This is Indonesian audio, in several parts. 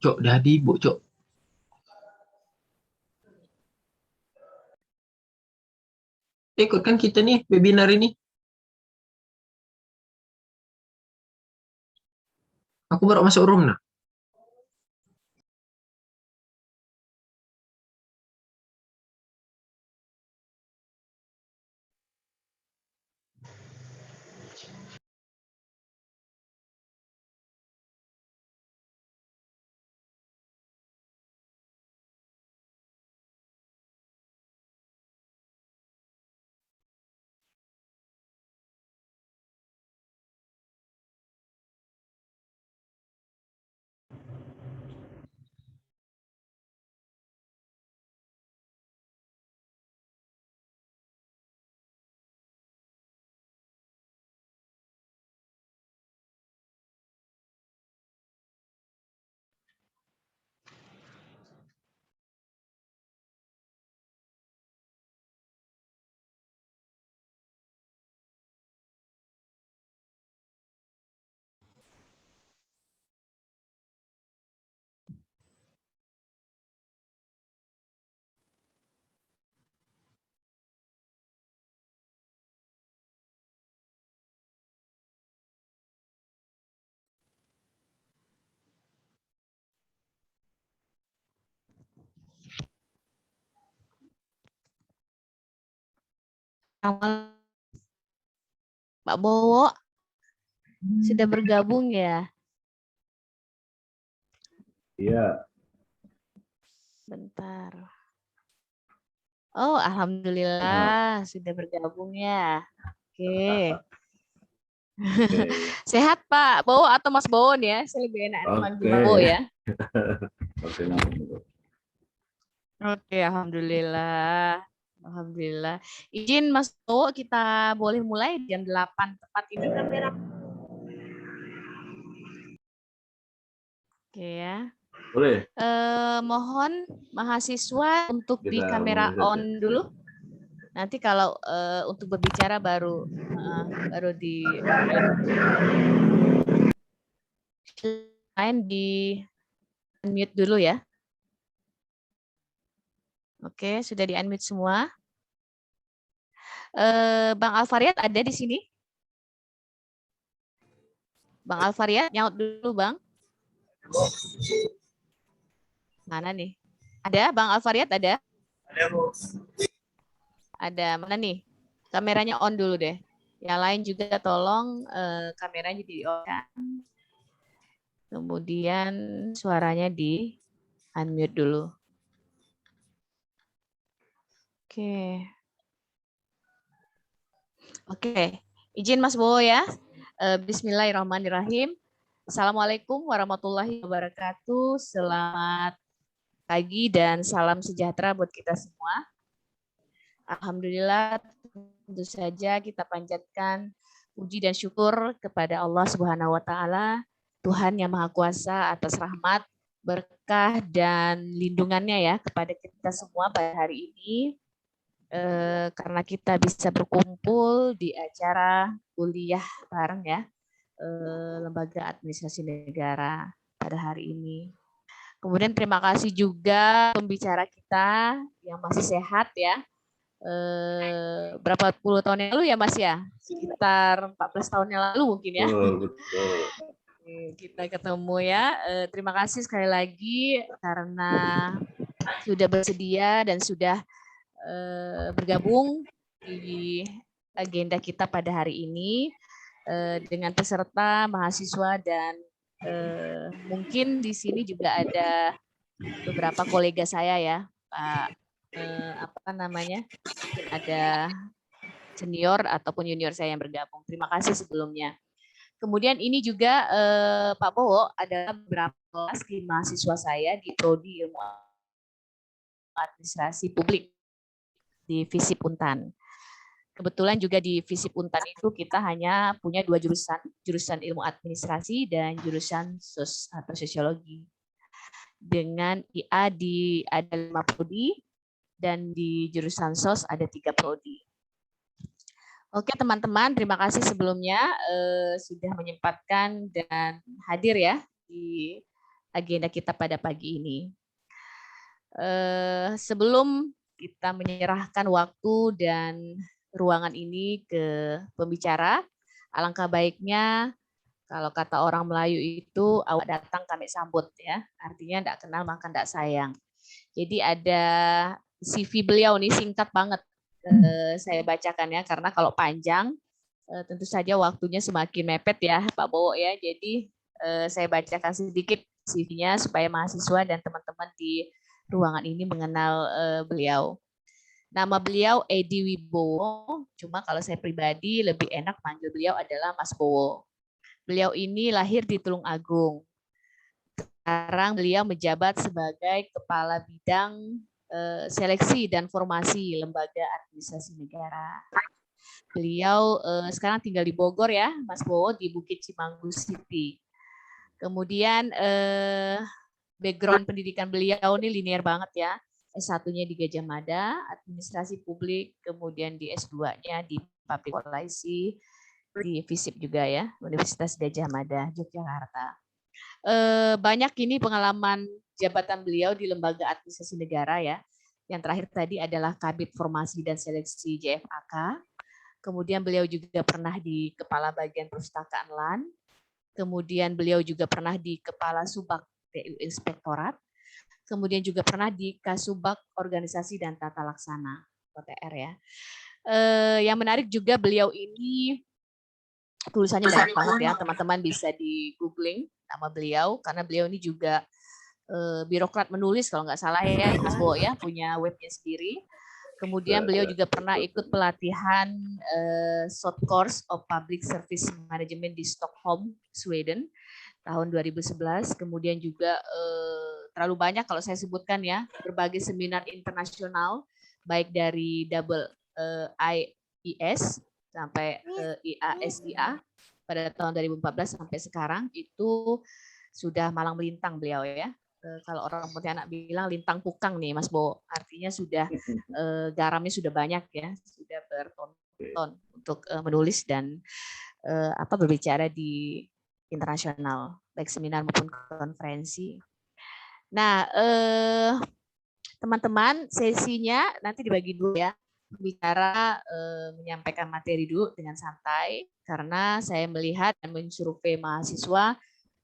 Cok, dah di ibu, Cok. Ikut kan kita nih webinar ini. Aku baru masuk room nah. Pak Bowo sudah bergabung ya? Iya. Bentar. Oh, alhamdulillah sudah bergabung ya. Oke. Sehat Pak Bowo atau Mas Bowo nih ya? Saya lebih enak manggil Pak Bowo ya. Oke, alhamdulillah. Alhamdulillah. Izin Mas Bowo, kita boleh mulai jam 8 tepat ini kamera. Oke ya. Boleh. Mohon mahasiswa untuk di kamera on dulu. Nanti kalau untuk berbicara baru di lain di unmute dulu ya. Oke, sudah di unmute semua. Bang Alfariat ada di sini? Bang Alfariat, nyaut dulu Bang. Mana nih? Ada Bang Alfariat ada? Ada Bu. Ada, mana nih? Kameranya on dulu deh. Yang lain juga tolong kameranya di-on. Kemudian suaranya di unmute dulu. Oke. Oke, izin Mas Bowo ya. Bismillahirrahmanirrahim. Assalamualaikum warahmatullahi wabarakatuh. Selamat pagi dan salam sejahtera buat kita semua. Alhamdulillah, tentu saja kita panjatkan puji dan syukur kepada Allah Subhanahu wa taala, Tuhan yang Maha Kuasa atas rahmat, berkah dan lindungannya ya kepada kita semua pada hari ini. Karena kita bisa berkumpul di acara kuliah bareng ya, Lembaga Administrasi Negara pada hari ini. Kemudian terima kasih juga pembicara kita yang masih sehat ya. Berapa puluh tahun yang lalu ya Mas ya? Sekitar 14 tahun yang lalu mungkin ya. Betul. Kita ketemu ya. Terima kasih sekali lagi karena sudah bersedia dan sudah bergabung di agenda kita pada hari ini dengan peserta, mahasiswa dan mungkin di sini juga ada beberapa kolega saya ya, Pak ada senior ataupun junior saya yang bergabung. Terima kasih sebelumnya. Kemudian ini juga Pak Bowo ada beberapa kelas di mahasiswa saya di Prodi Ilmu Administrasi Publik di FISIP Untan. Kebetulan juga di FISIP Untan itu kita hanya punya 2 jurusan, jurusan ilmu administrasi dan jurusan sosiologi. Dengan IA ada 5 prodi dan di jurusan sos ada 3 prodi. Oke teman-teman, terima kasih sebelumnya sudah menyempatkan dan hadir ya di agenda kita pada pagi ini. Sebelum kita menyerahkan waktu dan ruangan ini ke pembicara, alangkah baiknya kalau kata orang Melayu itu awak datang kami sambut ya. Artinya enggak kenal maka enggak sayang. Jadi ada CV beliau nih singkat banget. Saya bacakan ya karena kalau panjang tentu saja waktunya semakin mepet ya Pak Bowo ya. Jadi saya bacakan sedikit CV-nya supaya mahasiswa dan teman-teman di ruangan ini mengenal beliau. Nama beliau Edi Wibowo, cuma kalau saya pribadi lebih enak manggil beliau adalah Mas Bowo. Beliau ini lahir di Tulungagung. Sekarang beliau menjabat sebagai Kepala Bidang Seleksi dan Formasi Lembaga Administrasi Negara. Beliau sekarang tinggal di Bogor ya, Mas Bowo, di Bukit Cimanggu City. Kemudian background pendidikan beliau ini linear banget ya. S1-nya di Gajah Mada, Administrasi Publik, kemudian di S2-nya di Public Policy, di FISIP juga ya, Universitas Gajah Mada, Yogyakarta. Banyak ini pengalaman jabatan beliau di lembaga administrasi negara ya. Yang terakhir tadi adalah Kabid Formasi dan Seleksi JFAK. Kemudian beliau juga pernah di Kepala Bagian Perpustakaan LAN. Kemudian beliau juga pernah di Kepala Subak TU Inspektorat. Kemudian juga pernah di Kasubag Organisasi dan Tata Laksana (OTR) ya. Yang menarik juga beliau ini tulisannya banyak banget ya, teman-teman bisa di googling nama beliau karena beliau ini juga birokrat menulis kalau nggak salah ya Mas Bowo ya, punya webnya sendiri. Kemudian beliau juga pernah ikut pelatihan short course of Public Service Management di Stockholm, Sweden tahun 2011. Kemudian juga terlalu banyak kalau saya sebutkan ya, berbagai seminar internasional baik dari IES sampai IASIA pada tahun 2014 sampai sekarang itu sudah malang melintang beliau ya. Kalau orang Pontianak bilang lintang pukang nih Mas Bowo, artinya sudah garamnya sudah banyak ya, sudah berton-ton untuk menulis dan berbicara di internasional, baik seminar maupun konferensi. Nah, teman-teman, sesinya nanti dibagi dulu ya. Bicara menyampaikan materi dulu dengan santai, karena saya melihat dan mensurvei mahasiswa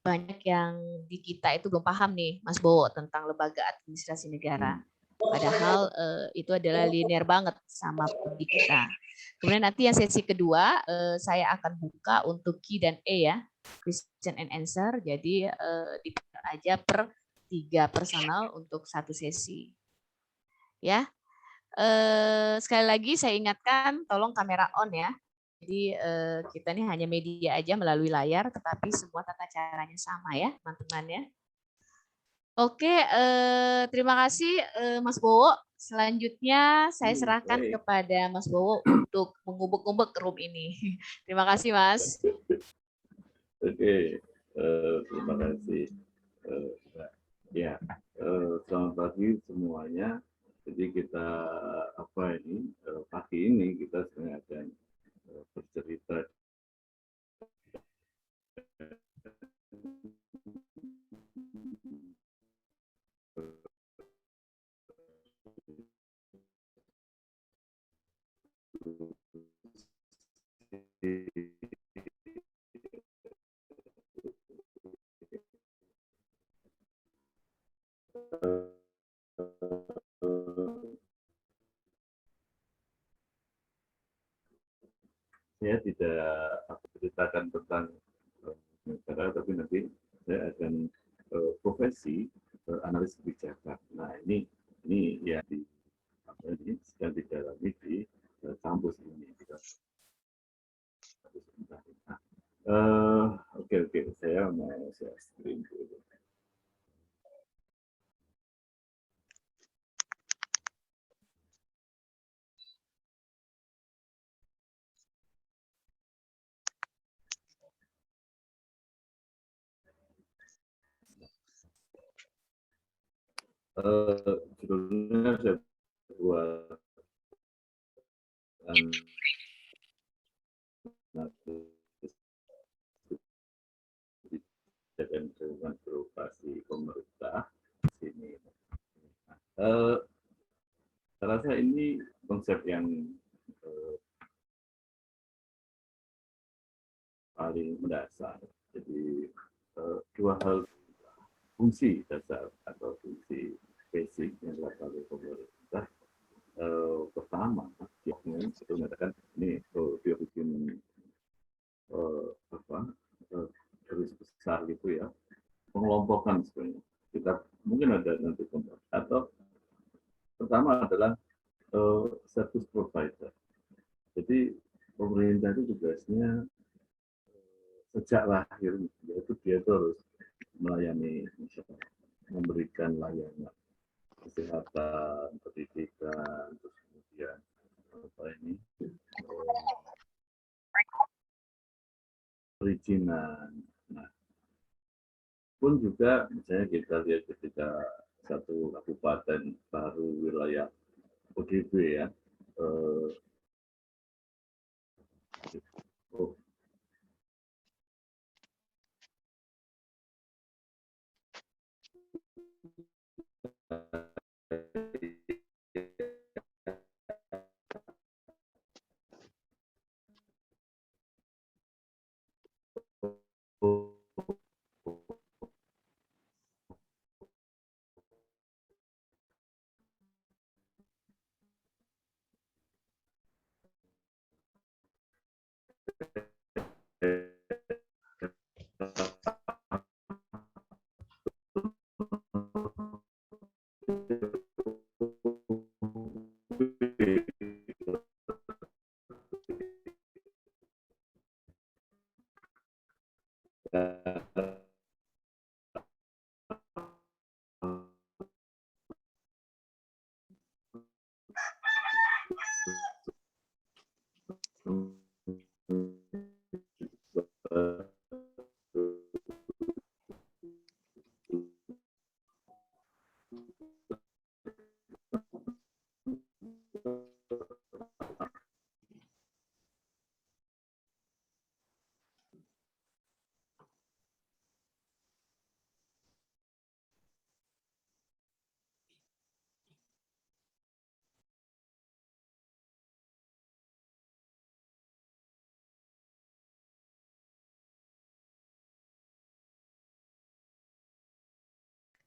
banyak yang di kita itu belum paham nih, Mas Bowo, tentang lembaga administrasi negara. Padahal itu adalah linear banget sama di kita. Kemudian nanti yang sesi kedua, saya akan buka untuk Q dan E ya, question and answer. Jadi diputar aja per 3 personal untuk satu sesi. Ya, sekali lagi saya ingatkan, tolong kamera on ya. Jadi kita ini hanya media aja melalui layar, tetapi semua tata caranya sama ya, teman-teman ya. Oke, terima kasih Mas Bowo. Selanjutnya saya serahkan kepada Mas Bowo untuk mengubek-ubek room ini. Terima kasih Mas. Oke, terima kasih. Ya, selamat pagi semuanya. Jadi kita pagi ini kita sedang akan bercerita saya tidak ceritakan tentang negara, tapi nanti saya akan profesi analis kebijakan. Nah ini ya sedang didalami di kampus ini. Oke, saya mau share screen dulu. Judulnya saya buat dan dukungan beroperasi pemerintah di sini. Saya rasa ini konsep yang paling mendasar. Jadi dua hal, fungsi dasar atau fungsi basic yang dilakukan oleh pemerintah. Pertama, dia mengatakan ini dia bikin garis besar gitu ya, pengelompokan sebenarnya. Kita mungkin ada nanti atau pertama adalah service provider. Jadi pemerintah itu tugasnya sejak lahir, yaitu dia terus melayani masyarakat, memberikan layanan kesehatan, pendidikan, terus kemudian perizinan. Nah, pun juga misalnya kita lihat ketika satu kabupaten baru wilayah ODB ya,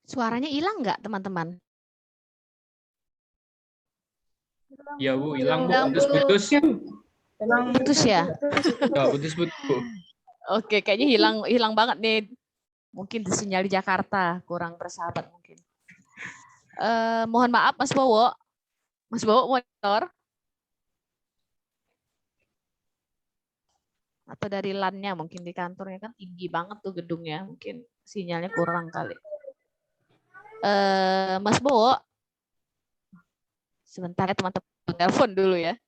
Suaranya hilang nggak, teman-teman? Ya Bu, hilang Bu, putus-putus. Putus ya? Ya, putus-putus Bu. Oke, kayaknya hilang banget nih. Mungkin sinyal di Jakarta kurang bersahabat mungkin. Mohon maaf Mas Bowo. Mas Bowo monitor. Atau dari LAN-nya mungkin di kantornya kan tinggi banget tuh gedungnya. Mungkin sinyalnya kurang kali. Mas Bowo. Sebentar ya teman-teman, telepon dulu ya.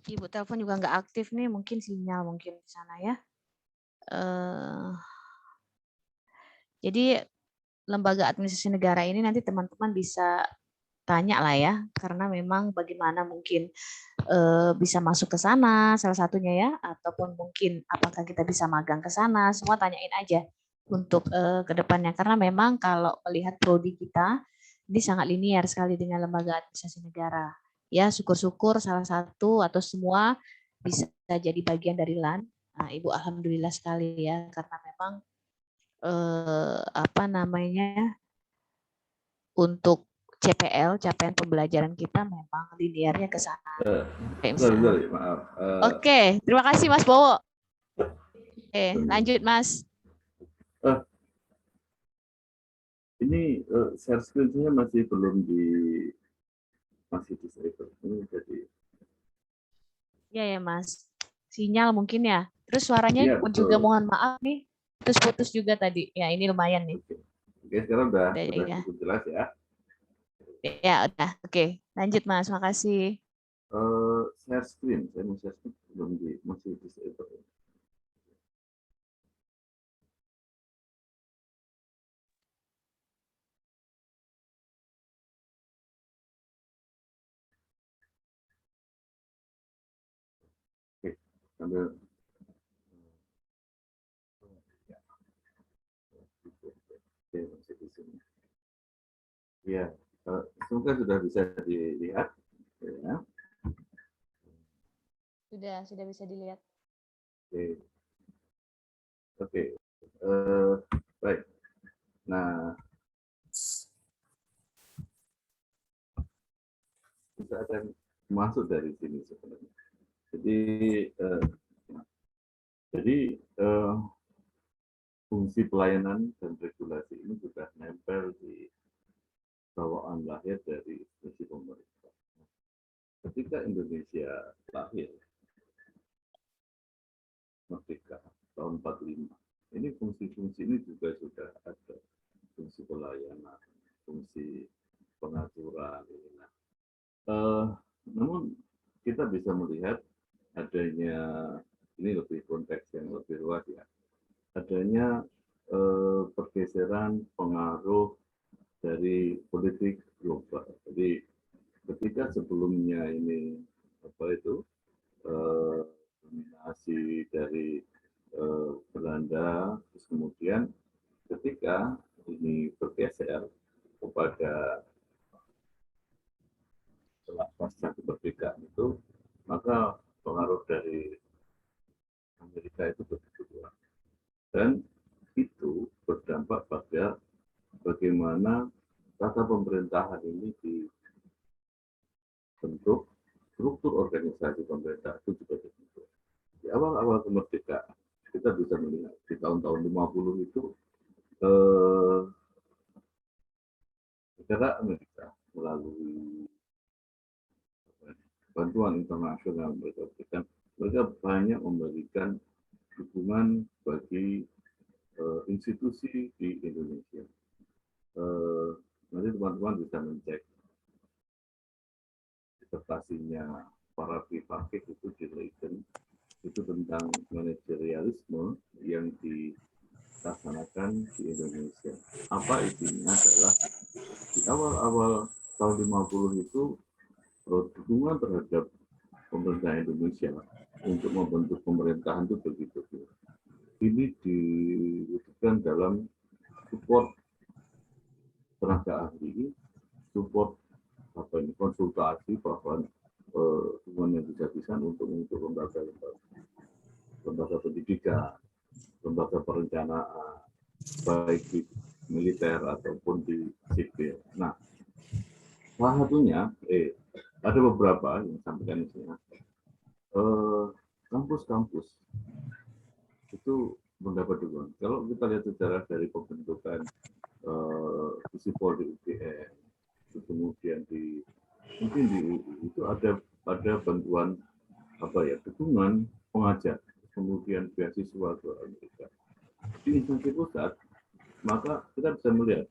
Ibu telepon juga nggak aktif nih, mungkin sinyal mungkin di sana ya. Jadi lembaga administrasi negara ini nanti teman-teman bisa tanya lah ya, karena memang bagaimana mungkin bisa masuk ke sana salah satunya ya, ataupun mungkin apakah kita bisa magang ke sana, semua tanyain aja untuk ke depannya, karena memang kalau melihat prodi kita ini sangat linear sekali dengan lembaga administrasi negara. Ya, syukur-syukur salah satu atau semua bisa jadi bagian dari LAN. Nah, Ibu alhamdulillah sekali ya, karena memang untuk CPL, capaian pembelajaran kita memang linearnya ke sana. Sorry, maaf. Oke, terima kasih Mas Bowo. Oke, lanjut Mas. Ini share screen-nya masih belum masih disable. Ini jadi Iya ya Mas. Sinyal mungkin ya. Terus suaranya iya juga betul. mohon maaf nih. Terus putus juga tadi. Ya ini lumayan nih. Oke. Oke, sekarang udah Ya, cukup jelas ya. ya udah. Oke, lanjut Mas. Makasih. Share screen, saya mau share screen belum masih disable. Oke, sambil oke, masih di sini. Iya, semoga sudah bisa dilihat. Ya. Sudah bisa dilihat. Oke, oke. Baik. Nah, kita akan masuk dari sini sebenarnya. Jadi, eh, jadi fungsi pelayanan dan regulasi ini sudah nempel di bawaan lahir dari institusi pemerintah. Ketika Indonesia lahir, merdeka tahun 45, ini fungsi-fungsi ini juga sudah ada, fungsi pelayanan, fungsi pengaturan. Namun kita bisa melihat adanya, ini lebih konteks yang lebih luas ya, adanya pergeseran pengaruh dari politik global. Jadi ketika sebelumnya ini dominasi dari Belanda, terus kemudian ketika ini bergeser kepada setelah pasca kemerdekaan itu, maka pengaruh dari Amerika itu begitu kuat. Dan itu berdampak pada bagaimana tata pemerintahan ini dibentuk, struktur organisasi pemerintah itu juga dibentuk. Di awal-awal kemerdekaan, kita bisa melihat di tahun-tahun 50 itu negara Amerika melalui bantuan internasional mereka berikan, mereka banyak memberikan dukungan bagi institusi di Indonesia. Nanti teman-teman bisa mencek disertasinya para Pivakik itu di Leiden, itu tentang manajerialisme yang dilaksanakan di Indonesia. Apa isinya adalah di awal-awal tahun 50 itu dukungan terhadap pemerintah Indonesia untuk membentuk pemerintahan itu begitu. Ini diwujudkan dalam support tenaga ahli, support konsultasi, bahkan dukungan yang bisa-bisa untuk lembaga pendidikan, lembaga perencanaan, baik di militer ataupun di sipil. Nah, salah satunya, ada beberapa yang sampaikan di sini. Kampus-kampus itu mendapat dukungan. Kalau kita lihat sejarah dari pembentukan Visipol di UGM, kemudian mungkin di itu ada bantuan dukungan pengajar, kemudian beasiswa ke Amerika. Di instansi pusat, maka kita bisa melihat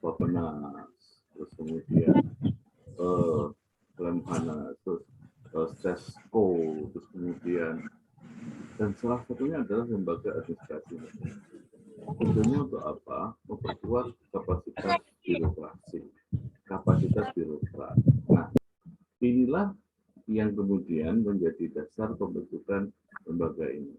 Bapenas, terus kemudian Lemhanas, terus Sesko, terus kemudian, dan salah satunya adalah lembaga administrasi. Tujuannya untuk apa? Memperkuat kapasitas birokrasi, kapasitas birokrat. Nah, inilah yang kemudian menjadi dasar pembentukan lembaga ini.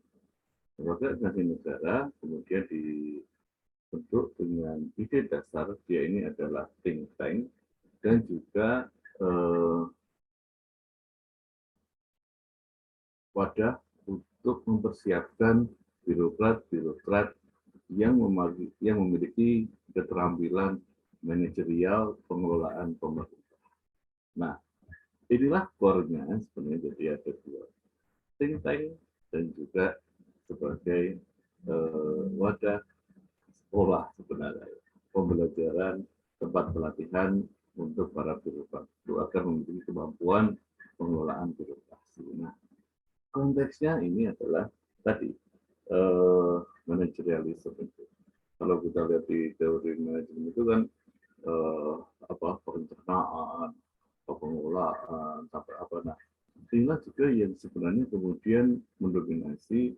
Lembaga administrasi negara kemudian dibentuk dengan ide dasar, dia ini adalah think tank dan juga wadah untuk mempersiapkan birokrat-birokrat yang memiliki keterampilan manajerial pengelolaan pemerintah. Nah, inilah core-nya sebenarnya, jadi ada dua, think tank dan juga sebagai wadah sekolah sebenarnya, pembelajaran pembelajaran, tempat pelatihan untuk para birokrat agar memiliki kemampuan pengelolaan birokrasi. Nah, konteksnya ini adalah tadi manajerialisme itu. Kalau kita lihat di teori manajemen itu kan perencanaan, pengelolaan, sampai apa. Nah, inilah juga yang sebenarnya kemudian mendominasi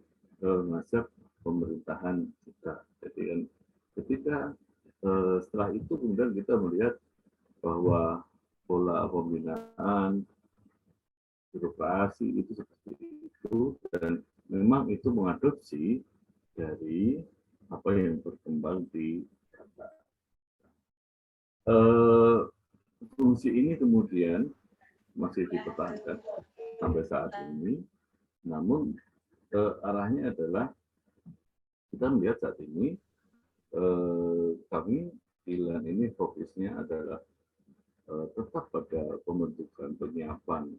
mazhab pemerintahan kita. Jadi kan ketika setelah itu kemudian kita melihat bahwa pola pembinaan birokrasi itu seperti itu, dan memang itu mengadopsi dari apa yang berkembang di data. Fungsi ini kemudian masih dipertahankan sampai saat ini, namun arahnya adalah kita melihat saat ini kami di LAN ini fokusnya adalah tetap pada pembentukan penyiapan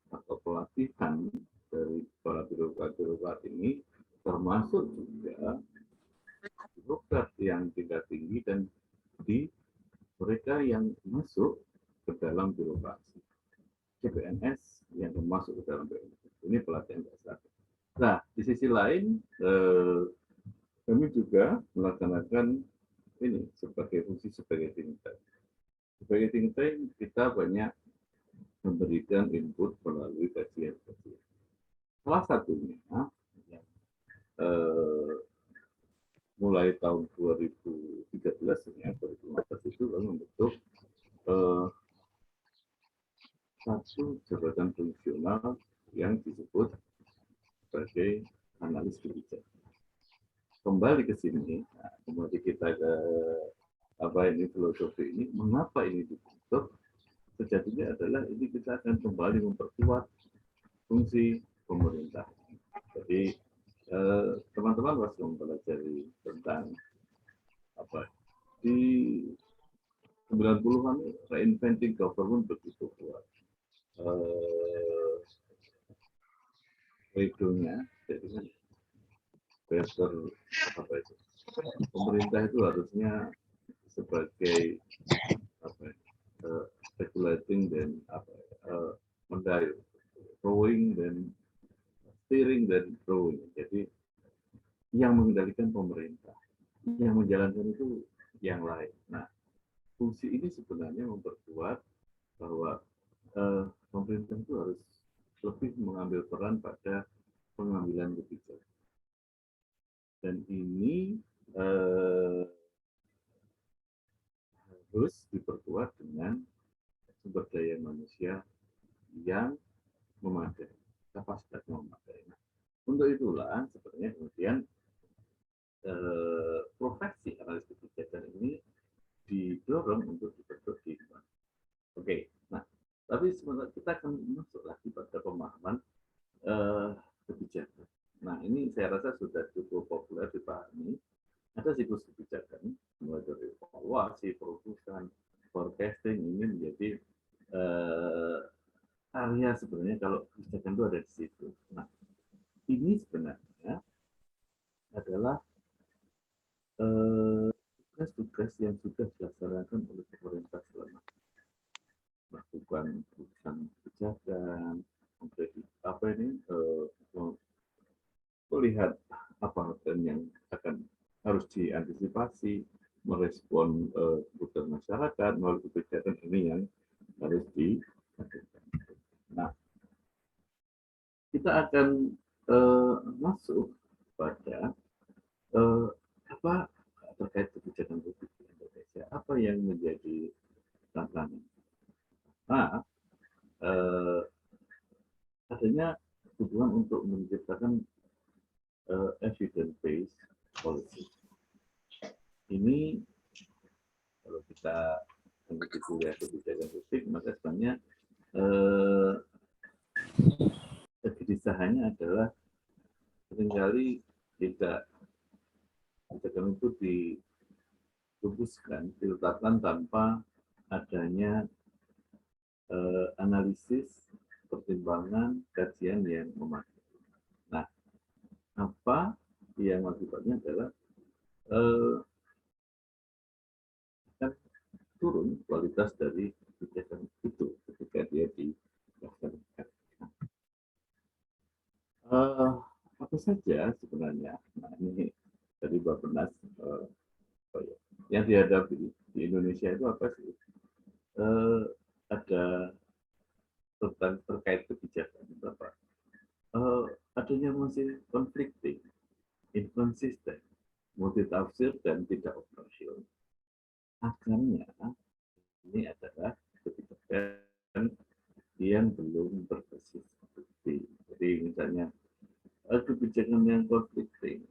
atau pelatihan dari para birokrat ini, termasuk juga birokrat yang tingkat tinggi dan di mereka yang masuk ke dalam birokrasi, CPNS yang masuk ke dalam BNS. Ini pelatihan dasar. Nah, di sisi lain kami juga melaksanakan ini sebagai fungsi sebagai think tank. Sebagai think tank, kita banyak memberikan input melalui kajian-kajian. Salah satunya, mulai tahun 2013 ya, 2015 itu kami membentuk satu jabatan fungsional yang disebut sebagai analis kebijakan. Kembali ke sini, kembali kita ke filosofi ini, mengapa ini dibentuk? Sejatinya adalah ini kita akan kembali memperkuat fungsi pemerintah. Jadi teman-teman pasti mempelajari tentang di 90-an reinventing government begitu kuat. Redonya, jadi kan better pemerintah itu harusnya sebagai regulating dan rowing dan steering dan rowing. Jadi yang mengendalikan pemerintah, yang menjalankan itu yang lain. Nah, fungsi ini sebenarnya memperkuat bahwa pemerintah itu harus lebih mengambil peran pada pengambilan kebijakan. Dan ini harus diperkuat dengan sumber daya manusia yang memadai, kapasitas memadai. Nah, untuk itulah sebenarnya kemudian profesi analis kebijakan ini didorong untuk dibentuk di Indonesia. Oke, nah tapi sebenarnya kita akan masuk lagi pada pemahaman kebijakan. Nah, ini saya rasa sudah cukup populer dipahami. Ada siklus kebijakan, mulai dari evaluasi, perutusan, forecasting, ini menjadi area sebenarnya kalau kebijakan itu ada di situ. Nah, ini sebenarnya adalah tugas-tugas yang sudah dilaksanakan oleh pemerintah selama melakukan keputusan kebijakan, melihat apa yang harus diantisipasi, merespon kebutuhan masyarakat melalui kebijakan ini yang harus dilakukan. Nah, kita akan masuk pada apa terkait kebijakan publik di Indonesia, apa yang menjadi tantangan. Nah, adanya kebutuhan untuk menciptakan evidence-based policy. Ini kalau kita mengikuti kuliah kebijakan publik, maka sebenarnya kegelisahannya adalah seringkali tidak kebijakan itu dirumuskan, diletakkan tanpa adanya analisis, pertimbangan, kajian yang memadai. Nah, apa yang akibatnya adalah kan kualitas dari kebijakan itu ketika dia dilaksanakan. Apa saja sebenarnya? Nah, ini dari Bappenas yang dihadapi di Indonesia itu apa sih? Ada terkait kebijakan apa? Adanya masih conflicting, inconsistent, multitafsir dan tidak operasional. Akhirnya ini adalah kebijakan yang belum berbasis bukti. Jadi misalnya kebijakan yang conflicting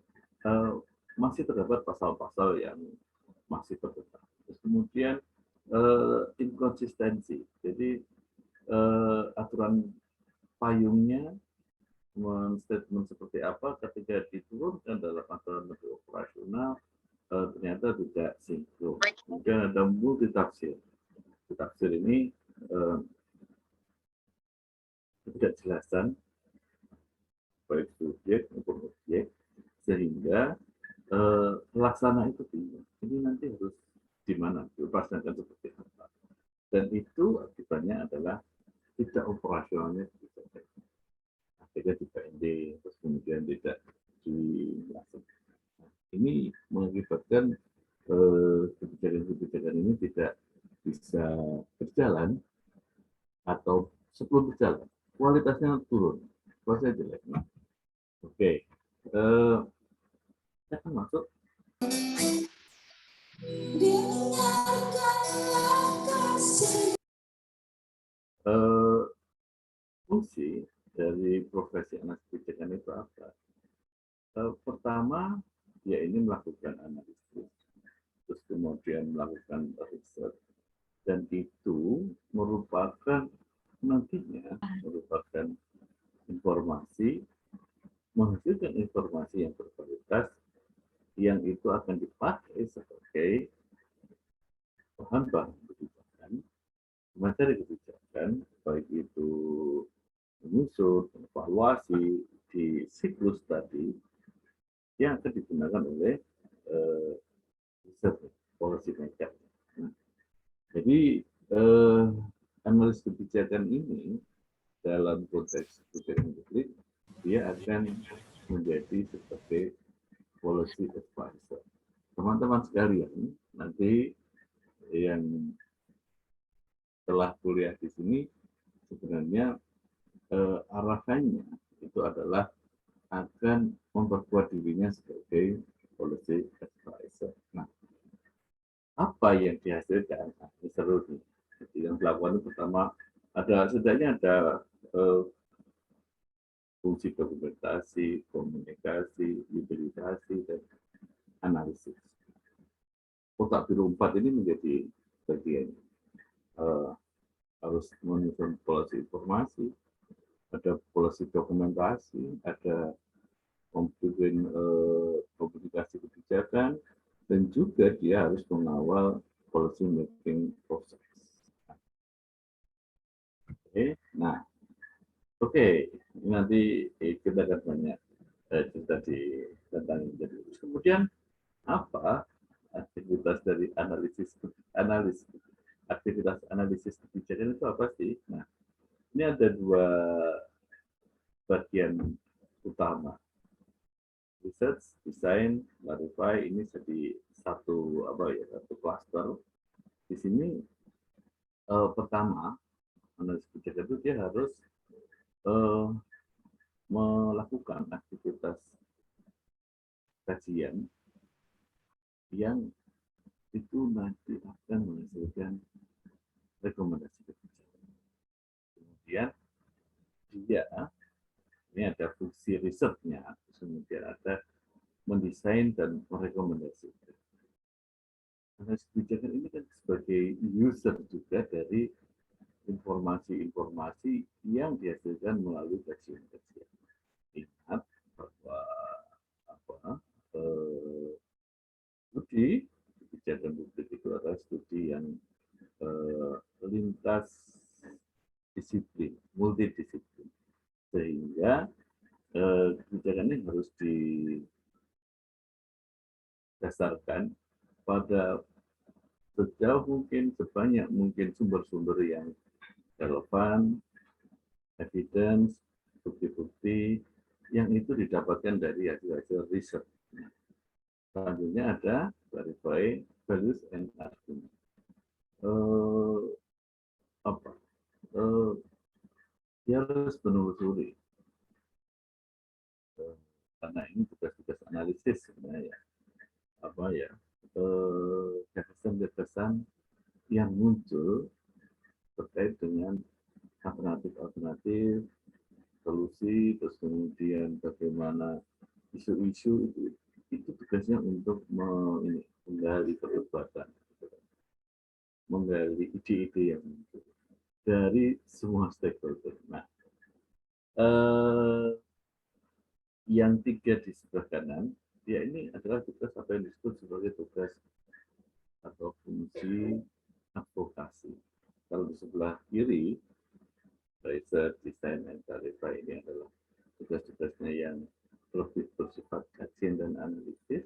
masih terdapat pasal-pasal yang masih tertetap. Terus kemudian inkonsistensi. Jadi aturan payungnya statement seperti apa ketika diturunkan dalam aturan menteri operasional ternyata tidak sinkron. Kemudian ada multitafsir. Multitafsir ini ketidakjelasan baik subjek maupun objek sehingga pelaksana itu bingung. Ini nanti harus di mana dioperasionalkan seperti apa. Dan itu akibatnya adalah tidak operasionalnya kebijakan. Akhirnya di PND, terus kemudian tidak dilaksanakan. Ini mengakibatkan kebijakan-kebijakan ini tidak bisa berjalan atau sebelum berjalan kualitasnya turun, kualitasnya jelek. Nah, oke, kita akan masuk. Fungsi dari profesi analis kebijakan itu apa? Pertama, dia ini melakukan analisis, terus kemudian melakukan riset, dan itu merupakan nantinya merupakan informasi, menghasilkan informasi yang berkualitas, yang itu akan dipakai sebagai bahan-bahan kebijakan, materi kebijakan, baik itu menyusun, evaluasi di siklus tadi yang akan digunakan oleh policy maker. Nah, jadi analis kebijakan ini dalam konteks kebijakan publik dia akan menjadi sebagai policy advisor. Teman-teman sekalian, nanti yang telah kuliah di sini sebenarnya arahannya itu adalah akan memperkuat dirinya sebagai policy advisor. Nah, apa yang dihasilkan? Nah, ini seru nih. Jadi yang dilakukan itu pertama setidaknya ada fungsi dokumentasi, komunikasi, utilisasi, dan analisis. Kotak biru 4 ini menjadi bagian harus menyusun polisi informasi, ada polisi dokumentasi, ada membuat komunikasi kebijakan, dan juga dia harus mengawal policy making process. Oke, nanti kita akan banyak cerita tentang ini. Kemudian apa aktivitas dari aktivitas analisis kebijakan itu apa sih? Nah, ini ada dua bagian utama. Research, design, clarify, ini jadi satu cluster. Di sini pertama analisis kebijakan itu dia harus melakukan aktivitas kajian yang itu nanti akan menghasilkan rekomendasi kebijakan. Kemudian dia ini ada fungsi risetnya, kemudian ada mendesain dan merekomendasikan. Analisis kebijakan ini kan sebagai user juga dari informasi-informasi yang dihasilkan melalui kajian-kajian. Ingat bahwa studi kebijakan publik itu adalah studi yang lintas disiplin, multidisiplin, sehingga kebijakan ini harus didasarkan pada sejauh mungkin, sebanyak mungkin sumber-sumber yang relevan, evidence, bukti-bukti yang itu didapatkan dari hasil-hasil riset. Selanjutnya ada verify values and argument. Dia harus menelusuri, karena ini tugas-tugas analisis sebenarnya, gagasan-gagasan yang muncul terkait dengan alternatif-alternatif, solusi, terus kemudian bagaimana isu-isu itu tugasnya untuk menggali perdebatan, menggali ide-ide yang muncul dari semua stakeholder. Nah, yang 3 di sebelah kanan, ya ini adalah tugas apa yang disebut sebagai tugas atau fungsi advokasi. Kalau di sebelah kiri, research, design, and verify ini adalah tugas-tugasnya yang lebih bersifat kajian dan analisis,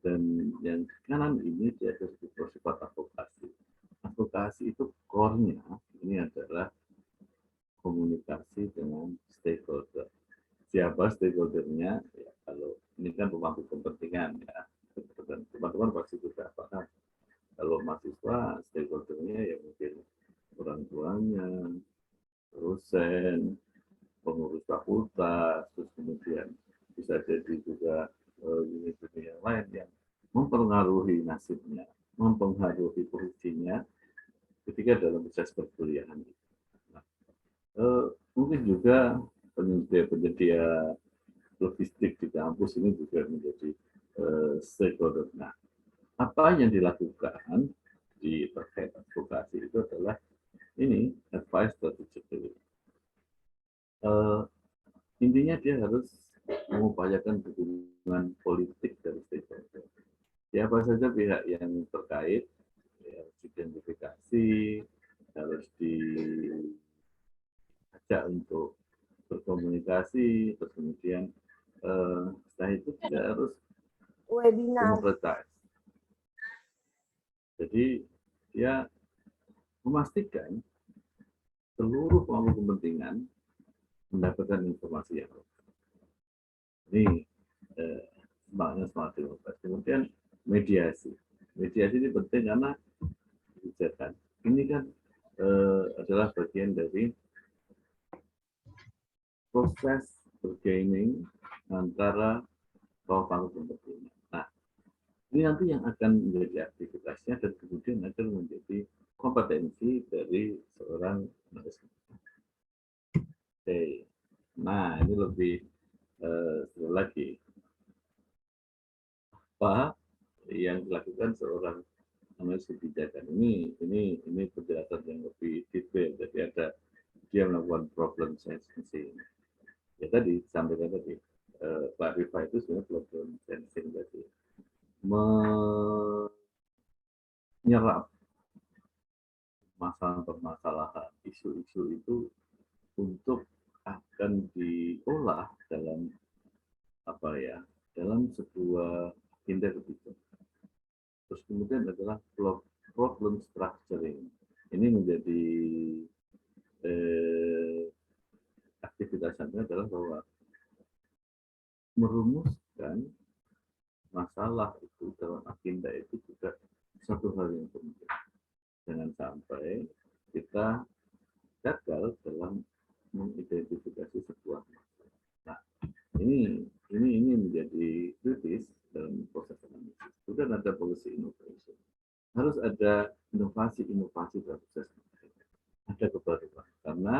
dan yang kanan ini dia bersifat advokasi. Advokasi itu core-nya ini adalah komunikasi dengan stakeholder. Siapa stakeholdernya? Ya, kalau ini kan pemangku kepentingan ya, teman-teman pasti sudah paham. Kalau mahasiswa, stakeholdernya ya mungkin orang tuanya, dosen, pengurus fakultas, terus kemudian bisa jadi juga unit-unit yang lain yang mempengaruhi nasibnya, mempengaruhi posisinya ketika dalam proses perkuliahan. Nah, mungkin juga penyedia logistik di kampus ini juga menjadi stakeholder. Nah, apa yang dilakukan di terkait advokasi itu adalah ini advice strategically. Intinya dia harus mengupayakan dukungan politik dari stakeholder. Siapa saja pihak yang terkait, ya, harus diidentifikasi, harus diajak untuk berkomunikasi, terus kemudian setelah itu dia harus democratize. Jadi dia memastikan seluruh pemangku kepentingan mendapatkan informasi yang lengkap. Ini semangat demokrasi. Kemudian mediasi. Mediasi ini penting karena kebijakan. Ini kan adalah bagian dari proses bargaining antara pemangku kepentingan. Nah, ini nanti yang akan menjadi aktivitasnya dan kemudian akan menjadi kompetensi dari seorang manajemen. Oke. Nah, ini lebih sekali lagi apa yang dilakukan seorang analis kebijakan ini penjelasan yang lebih detail. Jadi ada dia melakukan problem sensing. Ya tadi sampaikan tadi clarify itu sebenarnya problem sensing, jadi menyerap masalah-permasalahan, isu-isu itu untuk akan diolah dalam dalam sebuah tindak kebijakan. Terus kemudian adalah problem structuring. Ini menjadi aktivitasnya adalah bahwa merumuskan masalah itu dalam agenda itu juga satu hal yang penting. Jangan sampai kita gagal dalam mengidentifikasi sebuah masalah. Nah, ini menjadi kritis dalam proses analisis. Kemudian ada policy innovation. Harus ada inovasi-inovasi dalam proses analisis. Ada kebaruan. Karena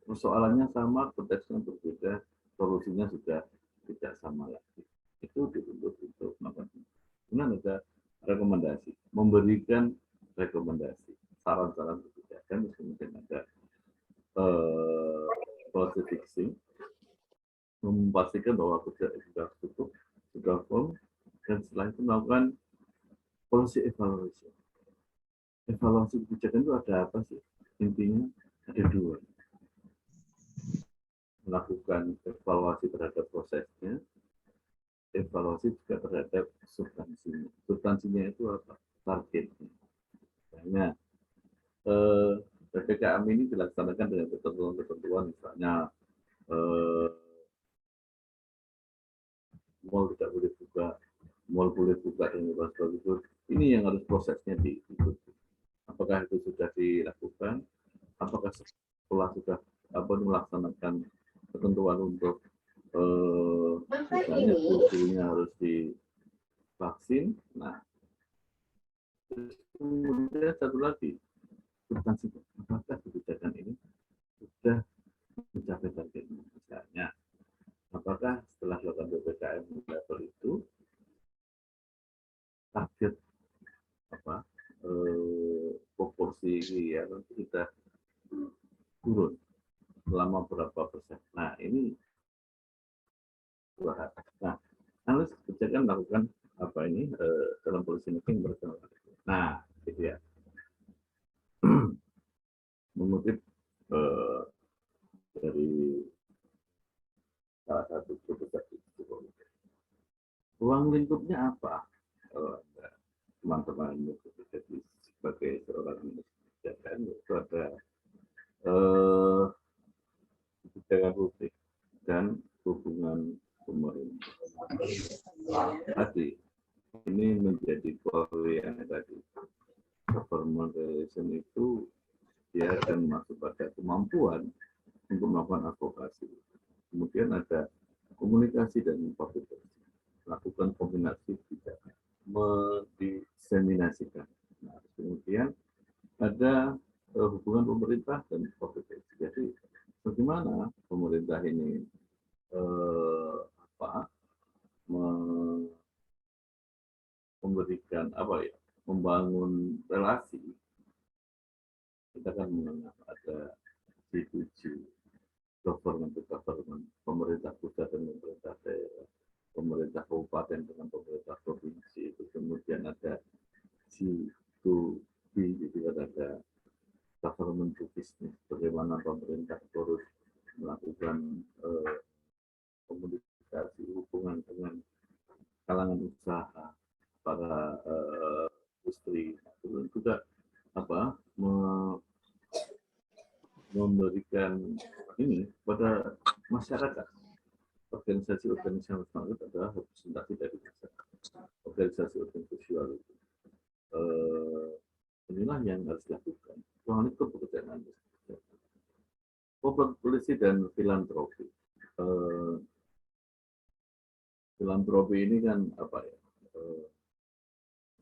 persoalannya sama, konteksnya berbeda, solusinya sudah tidak sama lagi. Itu dituntut untuk melakukan. Kemudian ada rekomendasi, memberikan rekomendasi, saran-saran kebijakan, kemudian ada policy fixing, memastikan bahwa kebijakan sudah cukup, sudah firm, dan setelah itu melakukan policy evaluation. Evaluasi kebijakan itu ada apa sih? Intinya ada 2. Melakukan evaluasi terhadap prosesnya, evaluasi juga terhadap substansinya. Substansinya itu apa? Targetnya. Misalnya, PPKM ini dilaksanakan dengan ketentuan-ketentuan, misalnya mal tidak boleh buka, mal boleh buka dan sebagainya itu. Ini yang harus prosesnya diikuti. Apakah itu sudah dilakukan? Apakah sekolah sudah melaksanakan ketentuan untuk misalnya gurunya harus divaksin? Nah, kemudian satu lagi, substansi apakah kebijakan ini sudah mencapai targetnya? Misalnya, apakah setelah dilakukan PPKM level itu target proporsi ya nanti kita turun selama berapa persen? Nah ini nah analis kebijakan melakukan dalam policy making bersama. Nah gitu ya. Mengutip dari salah satu profesor ruang lingkupnya apa? Teman-teman jadi sebagai seorang kebijakan itu ada kebijakan publik dan hubungan pemerintah. Tadi ini menjadi core yang tadi government relation itu dia akan masuk pada kemampuan untuk melakukan advokasi. Kemudian ada komunikasi dan publikasi, melakukan kombinasi kebijakan, mendiseminasikan. Nah, kemudian ada hubungan pemerintah dan publikasi. Jadi bagaimana pemerintah ini memberikan membangun relasi. Kita kan mengenal ada G2G, government to government, pemerintah pusat dan pemerintah daerah, pemerintah kabupaten dengan pemerintah provinsi, itu kemudian ada G2B, jadi ada government to business, bagaimana pemerintah terus melakukan komunikasi hubungan dengan kalangan usaha, para industri, itu juga memberikan ini pada masyarakat. Organisasi-organisasi masyarakat adalah representasi dari masyarakat. Organisasi-organisasi sosial itu. Inilah yang harus dilakukan. Ruang itu pekerjaan Anda. Public policy dan filantropi. Filantropi ini kan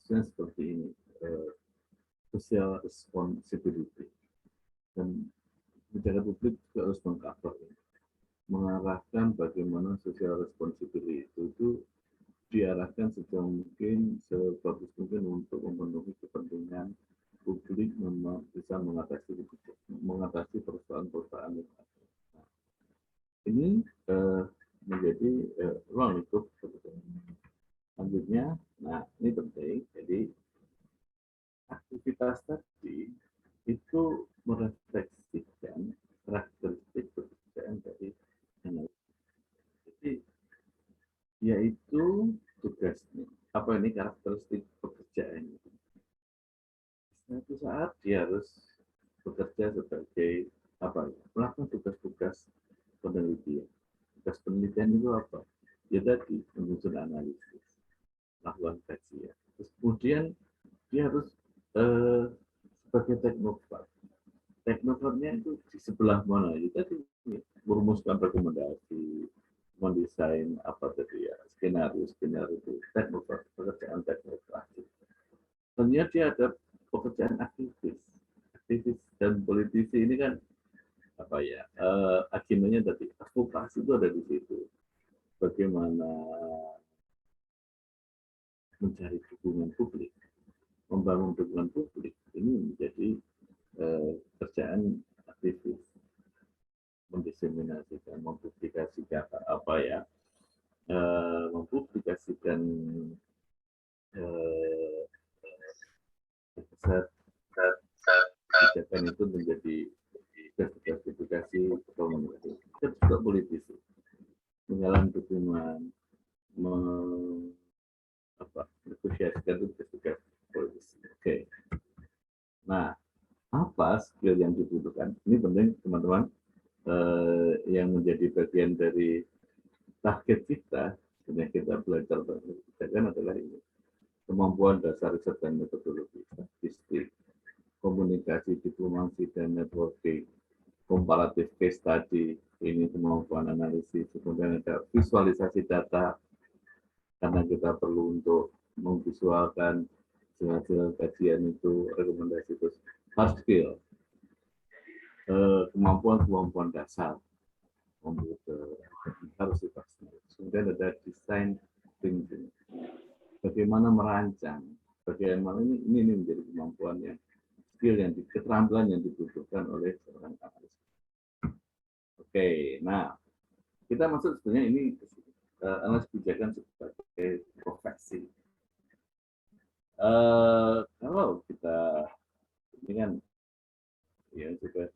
seperti ini. Social responsibility. Dan kebijakan publik juga harus mengcover ini. Mengarahkan bagaimana social responsibility itu diarahkan sejauh mungkin, sebagus mungkin untuk memenuhi kepentingan publik, bisa mengatasi persoalan-persoalan yang ada. Nah, ini menjadi ruang lingkup. Selanjutnya, nah ini penting. Jadi aktivitas tadi itu merefleksikan karakteristik pekerjaan dari analis. Jadi yaitu tugasnya. Apa ini karakteristik pekerjaan? Suatu saat dia harus bekerja sebagai melakukan tugas-tugas penelitian. Tugas penelitian itu apa? Ya tadi menyusun analisis, melakukan kajian. Terus kemudian dia harus sebagai teknokrat. Teknokratnya itu di sebelah mana? Ya tadi merumuskan rekomendasi, mendesain skenario itu teknokrat, pekerjaan teknokrat. Tentunya dia ada pekerjaan aktivis dan politisi ini kan agendanya tadi advokasi itu ada di situ. Bagaimana mencari dukungan publik, membangun dukungan publik ini menjadi kerjaan aktivis, mendiseminasikan, mempublikasikan mempublikasikan kebijakan itu menjadi tugas-tugas komunikasi. Kita juga politisi, menggalang dukungan, negosiasikan tugas-tugas politisi. Oke. skill yang dibutuhkan. Ini penting teman-teman, yang menjadi bagian dari target kita, sebenarnya kita belajar kebijakan adalah ini. Kemampuan dasar riset dan metodologi, statistik, komunikasi, diplomasi, dan networking, komparatif case study, ini kemampuan analisis, kemudian ada visualisasi data, karena kita perlu untuk memvisualkan hasil kajian itu, rekomendasi itu, hard skill, kemampuan dasar, komputer, harus dipasang. Kemudian ada design thinking, bagaimana merancang, bagaimana ini menjadi kemampuan yang skill yang keterampilan yang dibutuhkan oleh seorang analis. Oke, nah kita masuk sebenarnya ini analis kebijakan sebagai profesi. Kalau kita ini kan yang juga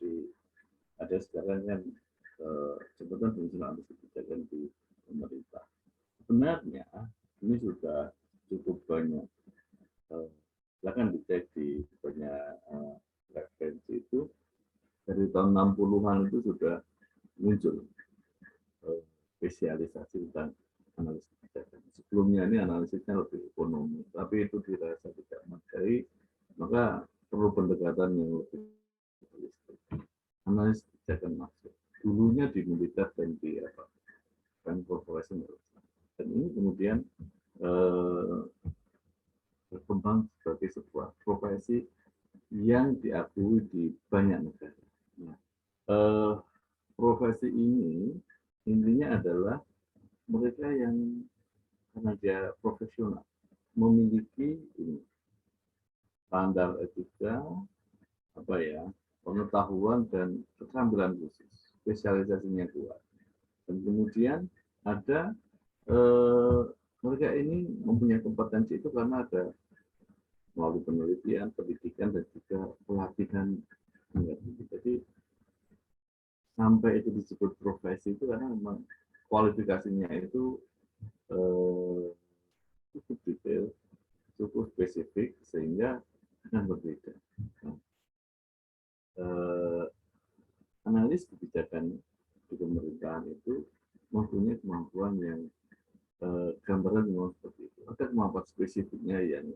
ada sekarang kan jabatan fungsional analis kebijakan di pemerintah. Sebenarnya ini sudah cukup banyak. Silakan dicek di banyak referensi itu dari tahun 60-an itu sudah muncul spesialisasi tentang analisis kebijakan. Sebelumnya ini analisisnya lebih ekonomi, tapi itu dirasa tidak materi, maka perlu pendekatan yang lebih holistik. Analisis kebijakan masuk. Dulunya di militer dan di corporation, dan ini kemudian berkembang sebagai sebuah profesi yang diakui di banyak negara. Nah, profesi ini intinya adalah mereka yang karena dia profesional memiliki ini, standar etika, pengetahuan dan keterampilan khusus, spesialisasinya kuat. Dan kemudian ada mereka ini mempunyai kompetensi itu karena ada melalui penelitian, pendidikan, dan juga pelatihan. Jadi sampai itu disebut profesi itu karena memang kualifikasinya itu cukup detail, cukup spesifik, sehingga akan berbeda. Analis kebijakan di pemerintahan itu mempunyai kemampuan yang gambaran memang seperti itu. Ada kemampuan spesifiknya yang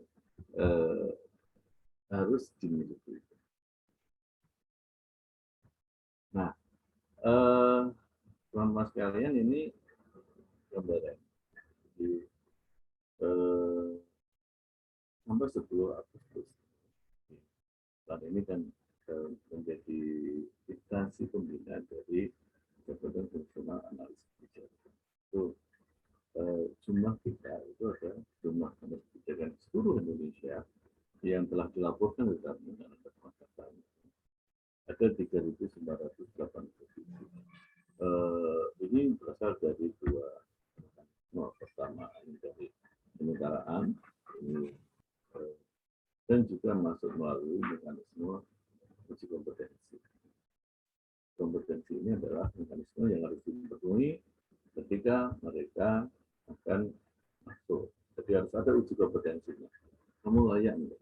harus dimiliki. Nah, teman-teman sekalian, ini gambaran di sampai 10 Agustus. Saat ini kan menjadi instansi pembinaan dari Jabatan Fungsional Analis Kebijakan. Itu jumlah kita itu ada jumlah analis kebijakan seluruh Indonesia yang telah dilaporkan ke kami dalam kesempatan ada 3.987. Ini berasal dari dua. Pertama ini dari kenegaraan ini, dan juga masuk melalui mekanisme uji kompetensi. Kompetensi ini adalah mekanisme yang harus dipenuhi ketika mereka akan masuk. Jadi harus ada uji kompetensinya. Kamu layak enggak?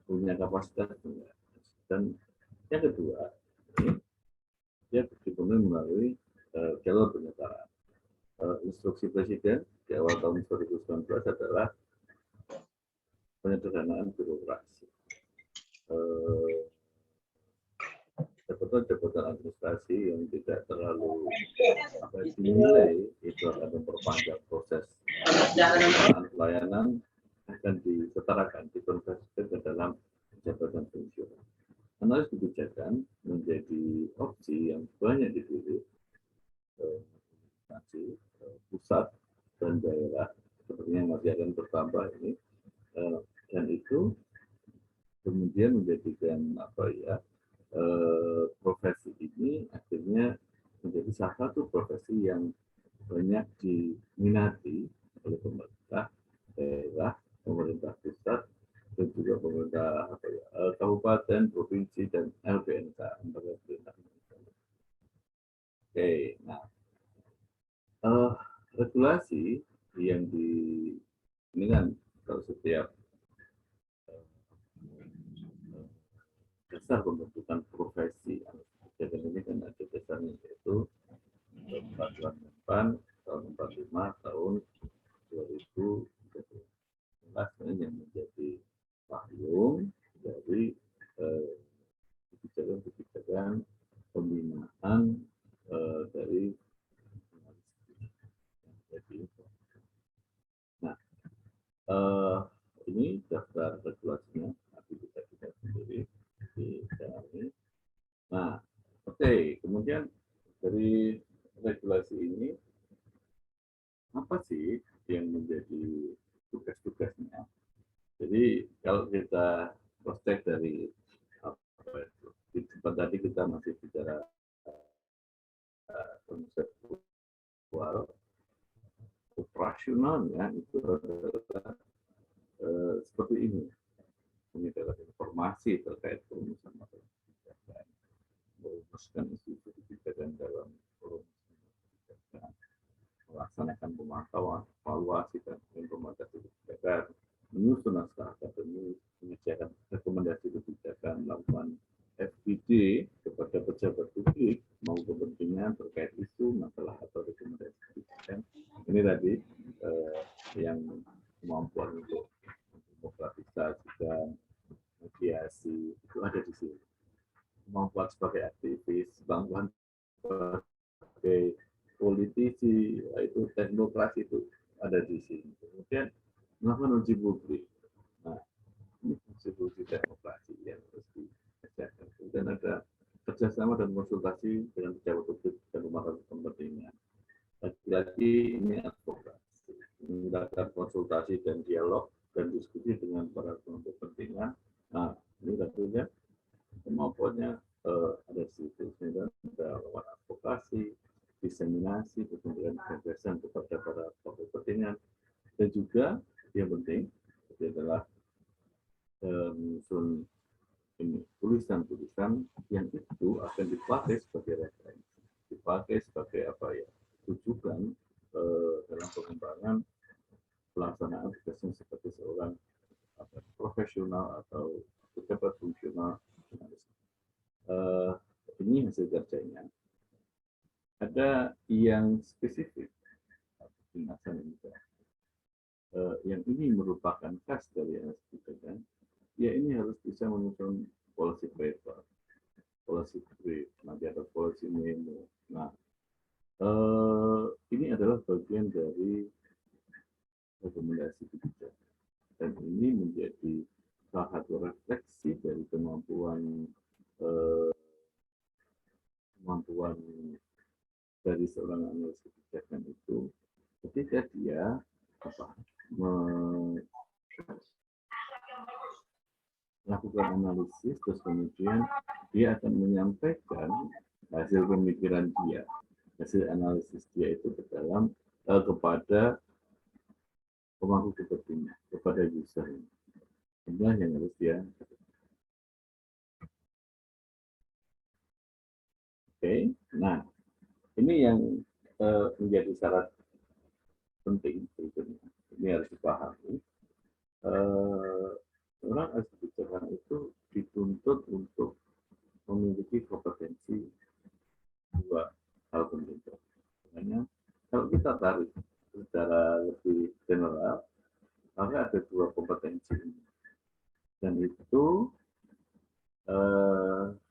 Punya kapasitas enggak? Dan yang kedua, dia dipenuhi melalui jalur penyetaraan. Instruksi Presiden di awal tahun 2019 adalah penyederhanaan birokrasi. Jabatan administrasi yang tidak terlalu dinilai itu akan memperpanjang proses pelayanan akan disetarakan, dikonversikan ke dalam jabatan fungsional. Analis kebijakan menjadi opsi yang banyak dipilih pusat dan daerah, sepertinya masih akan bertambah ini, dan itu kemudian menjadikan profesi ini akhirnya menjadi salah satu profesi yang banyak diminati oleh pemerintah daerah, pemerintah pusat, dan juga pemerintah kabupaten, provinsi, dan LPNK. Oke, nah regulasi yang ini kan kalau setiap dasar pembentukan profesi kebijakan ini kan ada dasarnya, yaitu Peraturan Menpan tahun 45 tahun 2013 yang menjadi payung dari kebijakan-kebijakan pembinaan dari jadi. Nah, ini daftar regulasinya, nanti bisa kita sendiri di channel ini. Nah, oke, kemudian dari regulasi ini apa sih yang menjadi tugas-tugasnya? Jadi kalau kita cross-check dari apa itu, di tempat tadi kita masih bicara konseptual, operasionalnya itu adalah seperti ini. Ini adalah informasi terkait perumusan masalah kebijakan, merumuskan isu-isu kebijakan dalam perumusan kebijakan, melaksanakan pemantauan, evaluasi dan implementasi kebijakan, menyusun naskah akademis, menyediakan rekomendasi kebijakan, melakukan FGD kepada pejabat publik mau kepentingan terkait isu, masalah atau rekomendasi kebijakan. Ini tadi yang kemampuan untuk demokratisasi dan mediasi itu ada di sini. Kemampuan sebagai aktivis, kemampuan sebagai politisi, itu teknokrasi itu ada di sini. Kemudian melakukan uji publik. Nah, ini fungsi teknokrasi yang harus dikerjakan. Kemudian ada kerjasama dan konsultasi dengan pejabat publik dan pemangku kepentingan. Lagi-lagi ini advokasi, menggunakan konsultasi dan dialog dan diskusi dengan para pemangku kepentingan. Nah, ini tentunya kemampuannya ada di situ. Kemudian ada lewat advokasi, diseminasi, kemudian gagasan kepada para pemangku kepentingan, dan juga yang penting itu adalah menyusun ini tulisan-tulisan yang itu akan dipakai sebagai referensi, dipakai sebagai apa ya, rujukan dalam pengembangan pelaksanaan tugasnya seperti seorang profesional atau pejabat fungsional. Ini hasil kerjanya. Ada yang spesifik, yang ini merupakan khas dari kebijakan, ya ini harus bisa menyusun policy paper, policy brief, nanti ada policy memo. Nah, ini adalah bagian dari rekomendasi kebijakan, dan ini menjadi salah satu refleksi dari kemampuan dari seorang analis kebijakan itu ketika dia melakukan analisis, terus kemudian dia akan menyampaikan hasil pemikiran dia, hasil analisis dia itu ke dalam kepada pemangku kepentingan, kepada user. Inilah yang harus dia. Oke, nah ini yang menjadi syarat penting berikutnya. Ini harus dipahami. Orang ahli kebijakan itu dituntut untuk memiliki kompetensi dua hal penting. Makanya kalau kita tarik secara lebih general, maka ada dua kompetensi ini. Dan itu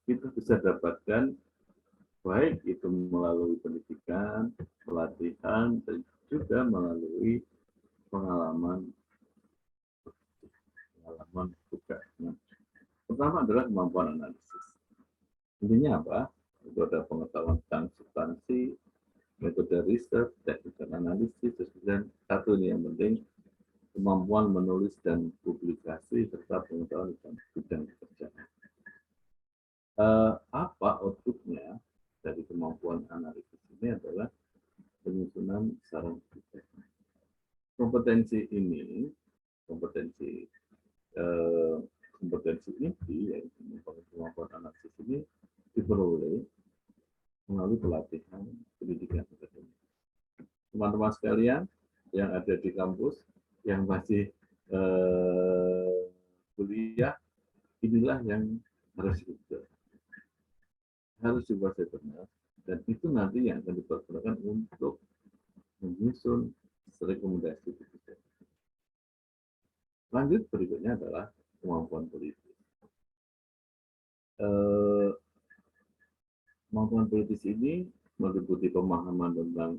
kita bisa dapatkan baik itu melalui pendidikan, pelatihan, dan juga melalui pengalaman tugas. Pertama adalah kemampuan analisis. Intinya apa? Itu ada pengetahuan tentang substansi, metode riset, teknik dan analisis, dan satu ini yang penting, kemampuan menulis dan publikasi serta pengetahuan tentang bidang pekerjaan. Apa outputnya dari kemampuan analisis ini adalah penyusunan saran kebijakan. Kompetensi ini, kompetensi inti, yaitu kemampuan analisis ini diperoleh melalui pelatihan pendidikan akademik. Teman-teman sekalian yang ada di kampus, yang masih kuliah, inilah yang harus dikuasai benar, dan itu nanti yang akan dipergunakan untuk menyusun rekomendasi kebijakan. Lanjut berikutnya adalah kemampuan politis. Kemampuan politis ini meliputi pemahaman tentang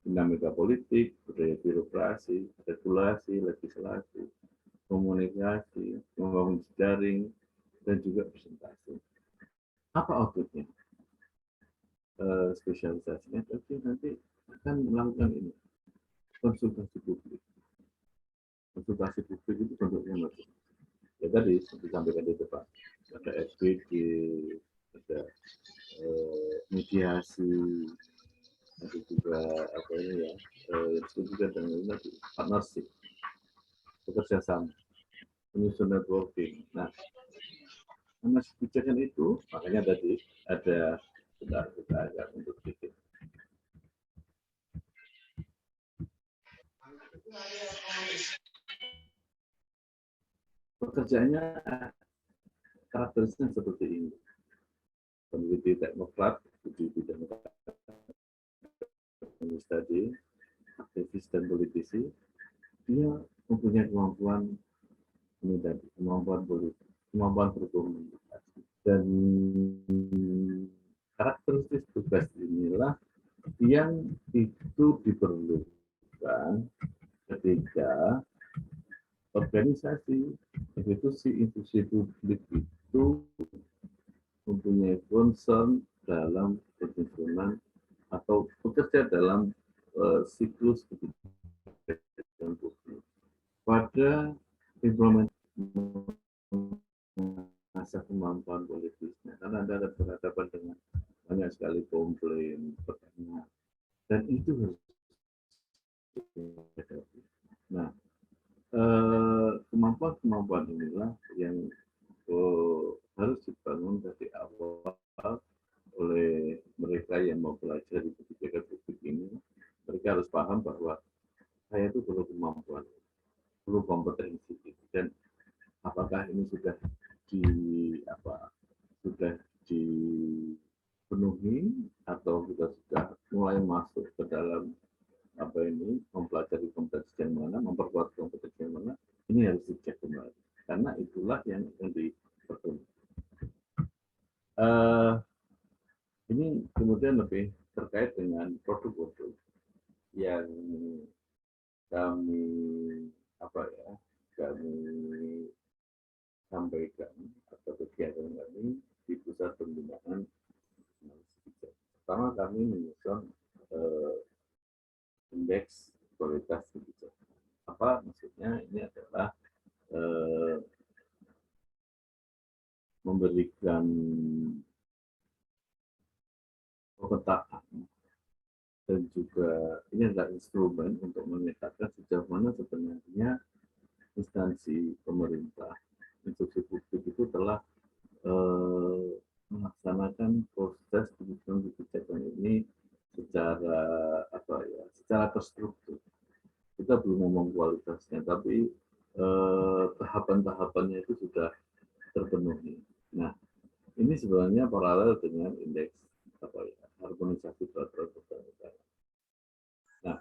dinamika politik, budaya birokrasi, regulasi, legislasi, komunikasi, membangun jejaring, dan juga presentasi. Apa outputnya? Spesialisasinya tapi nanti akan melakukan ini, konsultasi publik. Konsultasi publik itu bentuknya macam. Ya tadi disampaikan di depan, ada FGD, ada mediasi, ada juga apa ini ya, yang disebut juga dengan partnership, bekerja sama, menyusun networking. Nah, kebijakan itu makanya tadi ada kita ajak untuk bikin. Pekerjaannya karakteristiknya seperti ini. Peneliti teknokrat, di bidang tadi, aktivis dan politisi, dia mempunyai kemampuan ini tadi, kemampuan politik, kemampuan berkomunikasi. Dan karakteristik tugas inilah yang itu diperlukan ketika organisasi, institusi publik itu mempunyai concern dalam penyusunan atau bekerja dalam siklus kebijakan publik. Pada implementasi masa kemampuan politisnya, karena Anda berhadapan dengan banyak sekali komplain, pertanyaan, dan itu harus dihadapi. Nah, kemampuan-kemampuan inilah yang harus dibangun dari awal oleh mereka yang mau belajar di kebijakan publik ini. Mereka harus paham bahwa saya itu perlu kemampuan, perlu kompetensi, dan apakah ini sudah dipenuhi atau kita sudah mulai masuk ke dalam mempelajari kompetensi yang mana, memperkuat kompetensi yang mana, ini harus dicek kembali. Karena itulah yang akan diperlukan. Ini kemudian lebih terkait dengan produk-produk yang kami sampaikan atau kegiatan kami di pusat pembinaan. Pertama kami menyusun indeks kualitas kebijakan. Apa maksudnya? Ini adalah memberikan pemetaan dan juga ini adalah instrumen untuk memetakan sejauh mana sebenarnya instansi pemerintah, institusi publik itu telah melaksanakan proses penyusunan kebijakan ini secara terstruktur. Kita belum ngomong kualitasnya, tapi tahapan-tahapannya itu sudah terpenuhi. Nah, ini sebenarnya paralel dengan indeks harmonisasi peraturan perundang-undangan. Nah,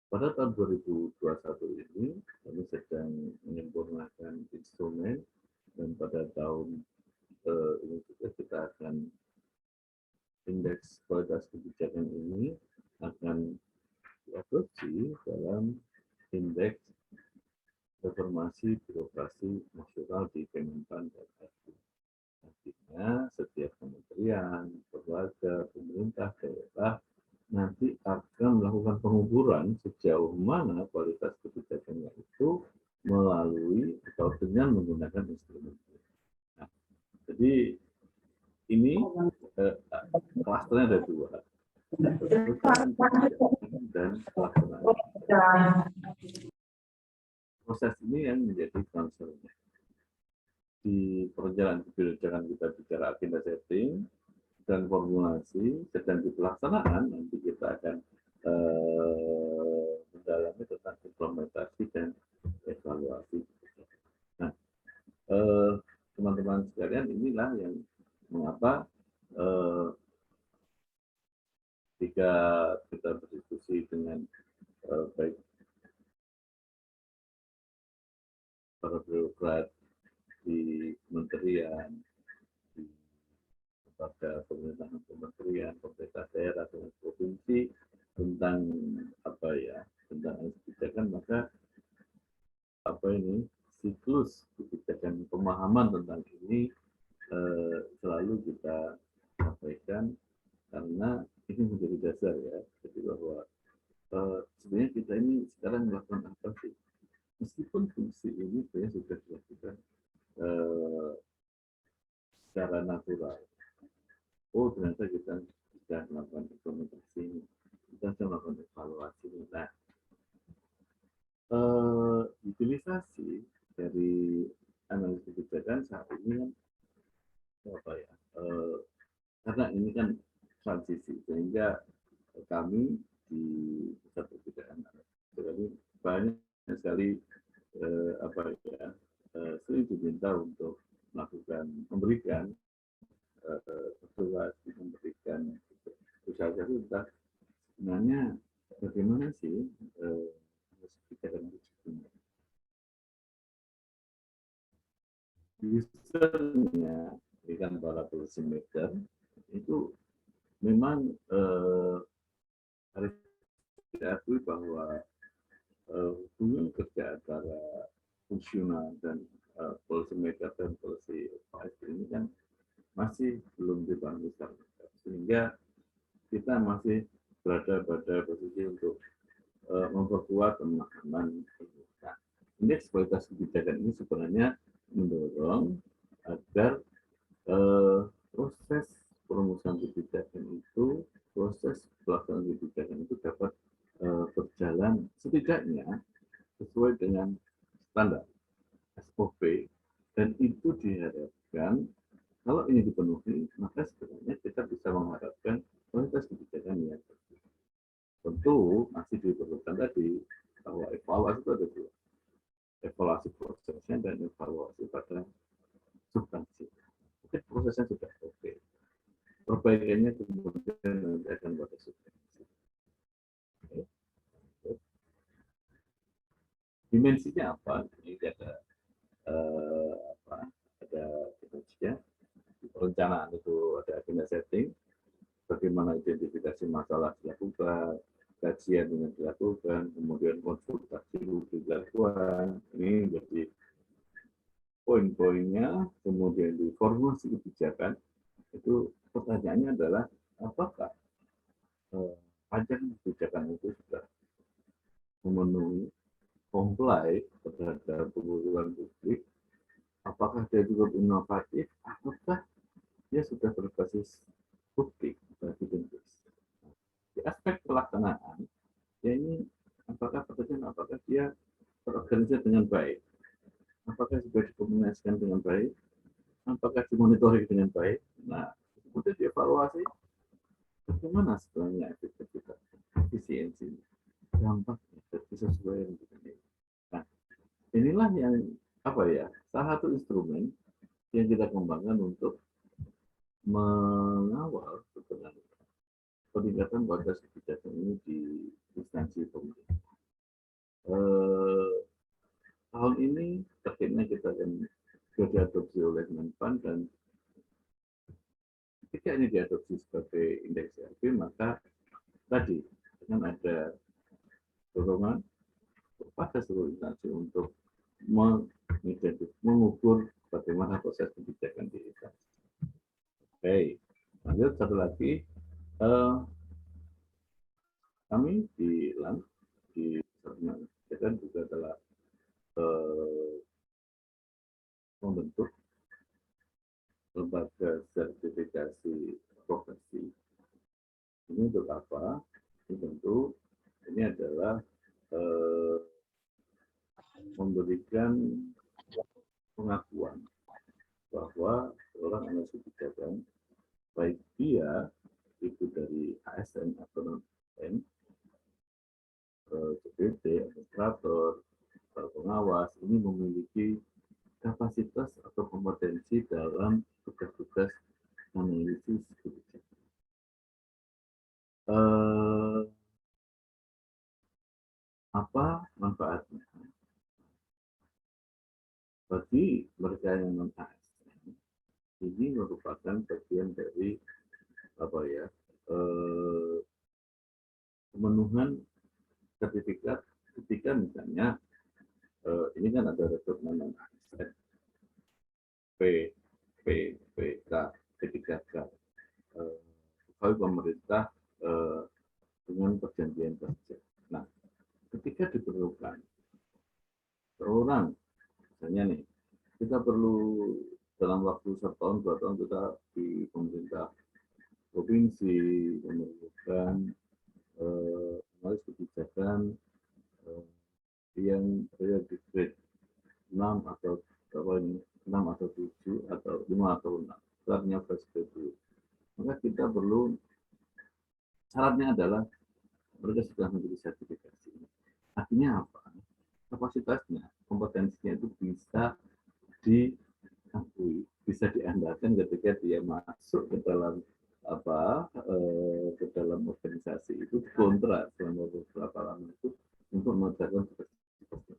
pada tahun 2021 ini kami sedang menyempurnakan instrumen, dan pada tahun ini juga kita akan indeks kualitas kebijakan ini akan diadopsi dalam indeks reformasi birokrasi nasional di Kemenpan dan RI. Artinya setiap kementerian, lembaga, pemerintah daerah nanti akan melakukan pengukuran sejauh mana kualitas kebijakannya itu melalui atau dengan menggunakan instrumen. Nah, jadi ini klasternya ada dua, dan pelaksanaan. Proses ini yang menjadi concern-nya. Di perjalanan kebijakan kita bicara agenda setting dan formulasi, sedang di pelaksanaan nanti kita akan mendalami tentang implementasi dan evaluasi. inilah yang mengapa jika kita berdiskusi dengan baik para birokrat di kementerian, di lembaga pemerintahan kementerian, pemerintah daerah dan provinsi tentang tentang kebijakan, maka siklus kebijakan pemahaman tentang ini selalu kita sampaikan karena ini menjadi dasar ya, jadi bahwa sebenarnya kita ini sekarang melakukan apa sih? Meskipun fungsi ini sebenarnya sudah dilakukan secara natural. Oh, ternyata kita sudah melakukan implementasi, kita sudah melakukan evaluasi. Nah, utilisasi dari analisis kebijakan saat ini kan karena ini kan transisi, sehingga kami di pusat kebijakan banyak sekali sering diminta untuk memberikan memberikan usaha tentang sebenarnya bagaimana sih kebijakan itu. Usernya, kan para policy maker itu memang harus diakui bahwa hubungan kerja antara fungsional dan policy maker dan policy advisor ini kan masih belum dibangun secara lengkap, sehingga kita masih berada pada posisi untuk memperkuat pemahaman. Nah, indeks kualitas kebijakan ini sebenarnya mendorong agar proses perumusan kebijakan itu, proses pelaksanaan kebijakan itu dapat berjalan setidaknya sesuai dengan standar SOP, dan itu diharapkan kalau ini dipenuhi, maka sebenarnya kita bisa mengharapkan kualitas kebijakan yang bagus. Tentu masih diperlukan tadi bahwa evaluasi itu ada dua, evaluasi prosesnya dan evaluasi pada substansi. Oke, prosesnya sudah oke, perbaikannya kemudian nanti akan pada substansi. Oke. Dimensinya apa? Ini ada ada dimensinya. Perencanaan itu ada agenda setting, bagaimana identifikasi masalah dilakukan, kajian dengan dilakukan, kemudian konsultasi dilakukan. Ini jadi poin-poinnya, kemudian di formulasi kebijakan. Itu pertanyaannya adalah apakah panjang kebijakan itu sudah memenuhi comply terhadap kebutuhan publik, apakah dia juga inovatif, apakah dia sudah berbasis bukti atau evidence. Di aspek pelaksanaan, ya ini apakah pekerjaan, apakah dia terorganisir dengan baik, apakah sudah dikomunikasikan dengan baik, apakah dimonitoring dengan baik. Nah, kemudian dievaluasi bagaimana sebenarnya efektivitas, efisiensi, dampaknya sesuai dengan ini. Nah, inilah yang salah satu instrumen yang kita kembangkan untuk mengawal sebenarnya peningkatan kualitas kebijakan ini di instansi pemerintah. Tahun ini targetnya kita akan sudah diadopsi oleh Menpan, dan ketika ini diadopsi sebagai indeks CLP, maka tadi akan ada dorongan kepada seluruh instansi untuk mengukur bagaimana proses kebijakan di instansi. Oke, lanjut satu lagi, kami di LAN di Pusat juga telah membentuk lembaga sertifikasi profesi. Ini untuk apa? Ini tentu ini adalah memberikan pengakuan bahwa orang analisis kebijakan, baik dia itu dari ASN atau non-ASN, CPT, administrator, pengawas, ini memiliki kapasitas atau kompetensi dalam tugas-tugas analisis kebijakan. Apa manfaatnya? Bagi mereka yang non ASN, ini merupakan bagian dari pemenuhan sertifikat ketika misalnya ini kan ada rekrutmen non ASN PPK P3K pegawai pemerintah dengan perjanjian kerja. Nah, ketika diperlukan seorang, misalnya nih, kita perlu dalam waktu 1 tahun, 2 tahun kita di pemerintah provinsi memerlukan analis kebijakan yang di grade 6 atau 6 atau 7 atau 5 atau 6. Syaratnya fresh graduate. Maka kita perlu, syaratnya adalah mereka sudah memiliki sertifikasi. Artinya apa? Kapasitasnya, kompetensinya itu bisa diakui, bisa diandalkan ketika dia masuk ke dalam ke dalam organisasi itu kontrak selama beberapa lama itu untuk mengerjakan tugas-tugasnya.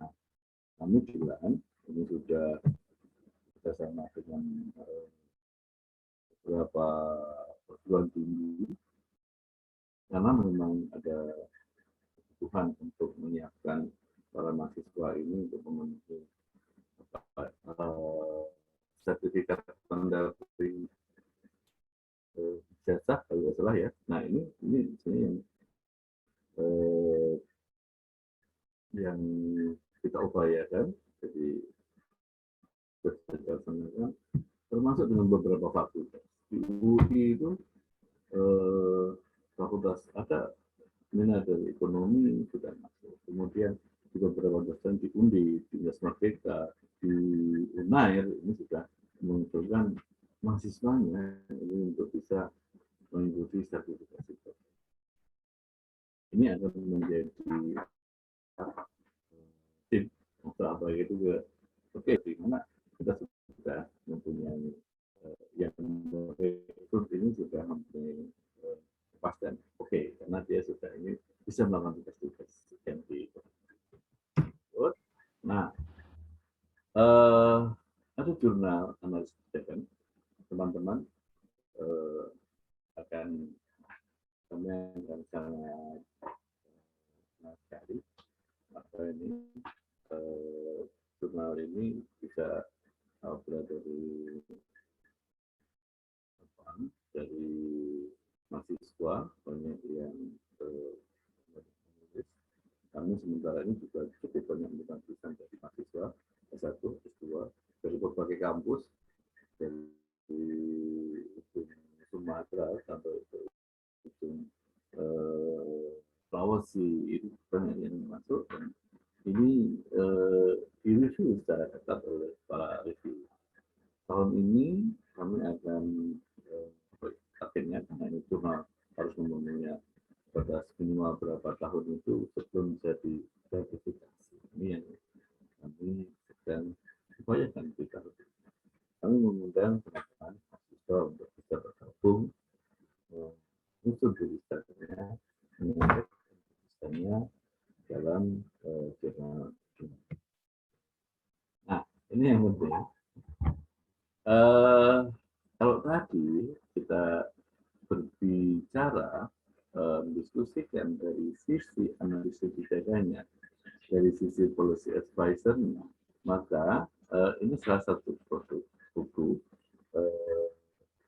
Nah, kami bilang ini sudah bersama dengan beberapa perguruan tinggi karena memang ada kebutuhan untuk menyiapkan para mahasiswa ini untuk memenuhi sertifikat pendamping jasa kalau tidak salah ya. Nah ini yang kita upayakan, jadi termasuk dengan beberapa fakultas. Di UI itu fakultas ada minat dari ekonomi sudah masuk. Kemudian di beberapa dosen di UNDI, di Universitas Merdeka, di UNAIR ini sudah mengumpulkan mahasiswanya ini untuk bisa mengikuti sertifikasi. Ini akan menjadi tip untuk apa itu juga. Oke, di mana kita sudah mempunyai yang rekrut ini sudah mempunyai kepastian. Oke, karena dia sudah ini bisa melakukan tugas-tugas yang di. Nah, ada jurnal analisis kebijakan, teman-teman akan sangat sekali apa ini jurnal ini bisa berada dari mahasiswa banyak yang menulis. Kami sementara ini juga cukup banyak mendapatkan dari mahasiswa S1, S2 dari berbagai kampus dari Sumatera sampai ujung Sulawesi itu banyak yang masuk dan ini direview secara ketat oleh para review. Tahun ini kami akan akhirnya karena ini cuma harus memenuhi batas minimal berapa tahun itu sebelum jadi sertifikasi. Ini yang kami sedang upayakan kita. Kami mengundang teman-teman mahasiswa untuk bisa bergabung untuk tulisannya menyangkut tulisannya dalam jurnal. Nah, ini yang penting. Kalau tadi kita berbicara mendiskusikan dari sisi analisis kebijakannya, dari sisi policy advisor-nya, maka ini salah satu produk buku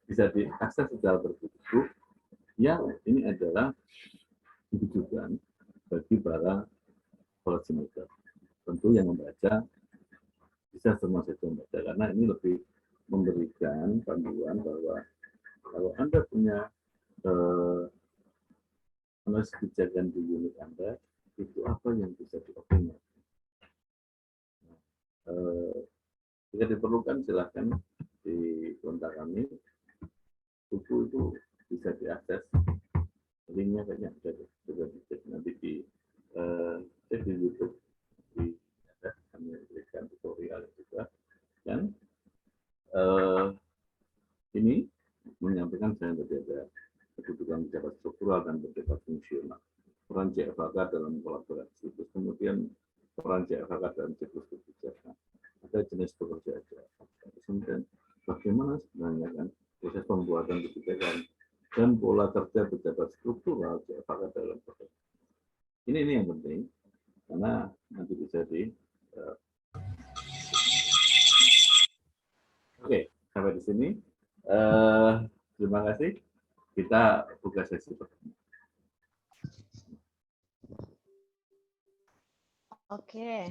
bisa diakses secara berbuku yang ini adalah rujukan bagi para policy maker. Tentu yang membaca bisa semua saja membaca karena ini lebih memberikan panduan bahwa kalau Anda punya analisis kebijakan di unit Anda, itu apa yang bisa dioptimalkan. Jika diperlukan silahkan di kontak kami. Buku itu bisa diakses. Linknya banyak sudah dicek nanti di cek di YouTube. Kami berikan tutorial juga. struktural dan bersifat fungsional. Peran JFK dalam kolaborasi, terus kemudian peran JFK dalam siklus kebijakan. Ada jenis pekerjaan JFK. Kemudian bagaimana sebenarnya kan proses pembuatan kebijakan dan pola kerja pejabat struktural JFK dalam pekerjaan. Ini yang penting karena nanti bisa di Oke, sampai di sini. Terima kasih. Kita buka sesi pertama. Oke,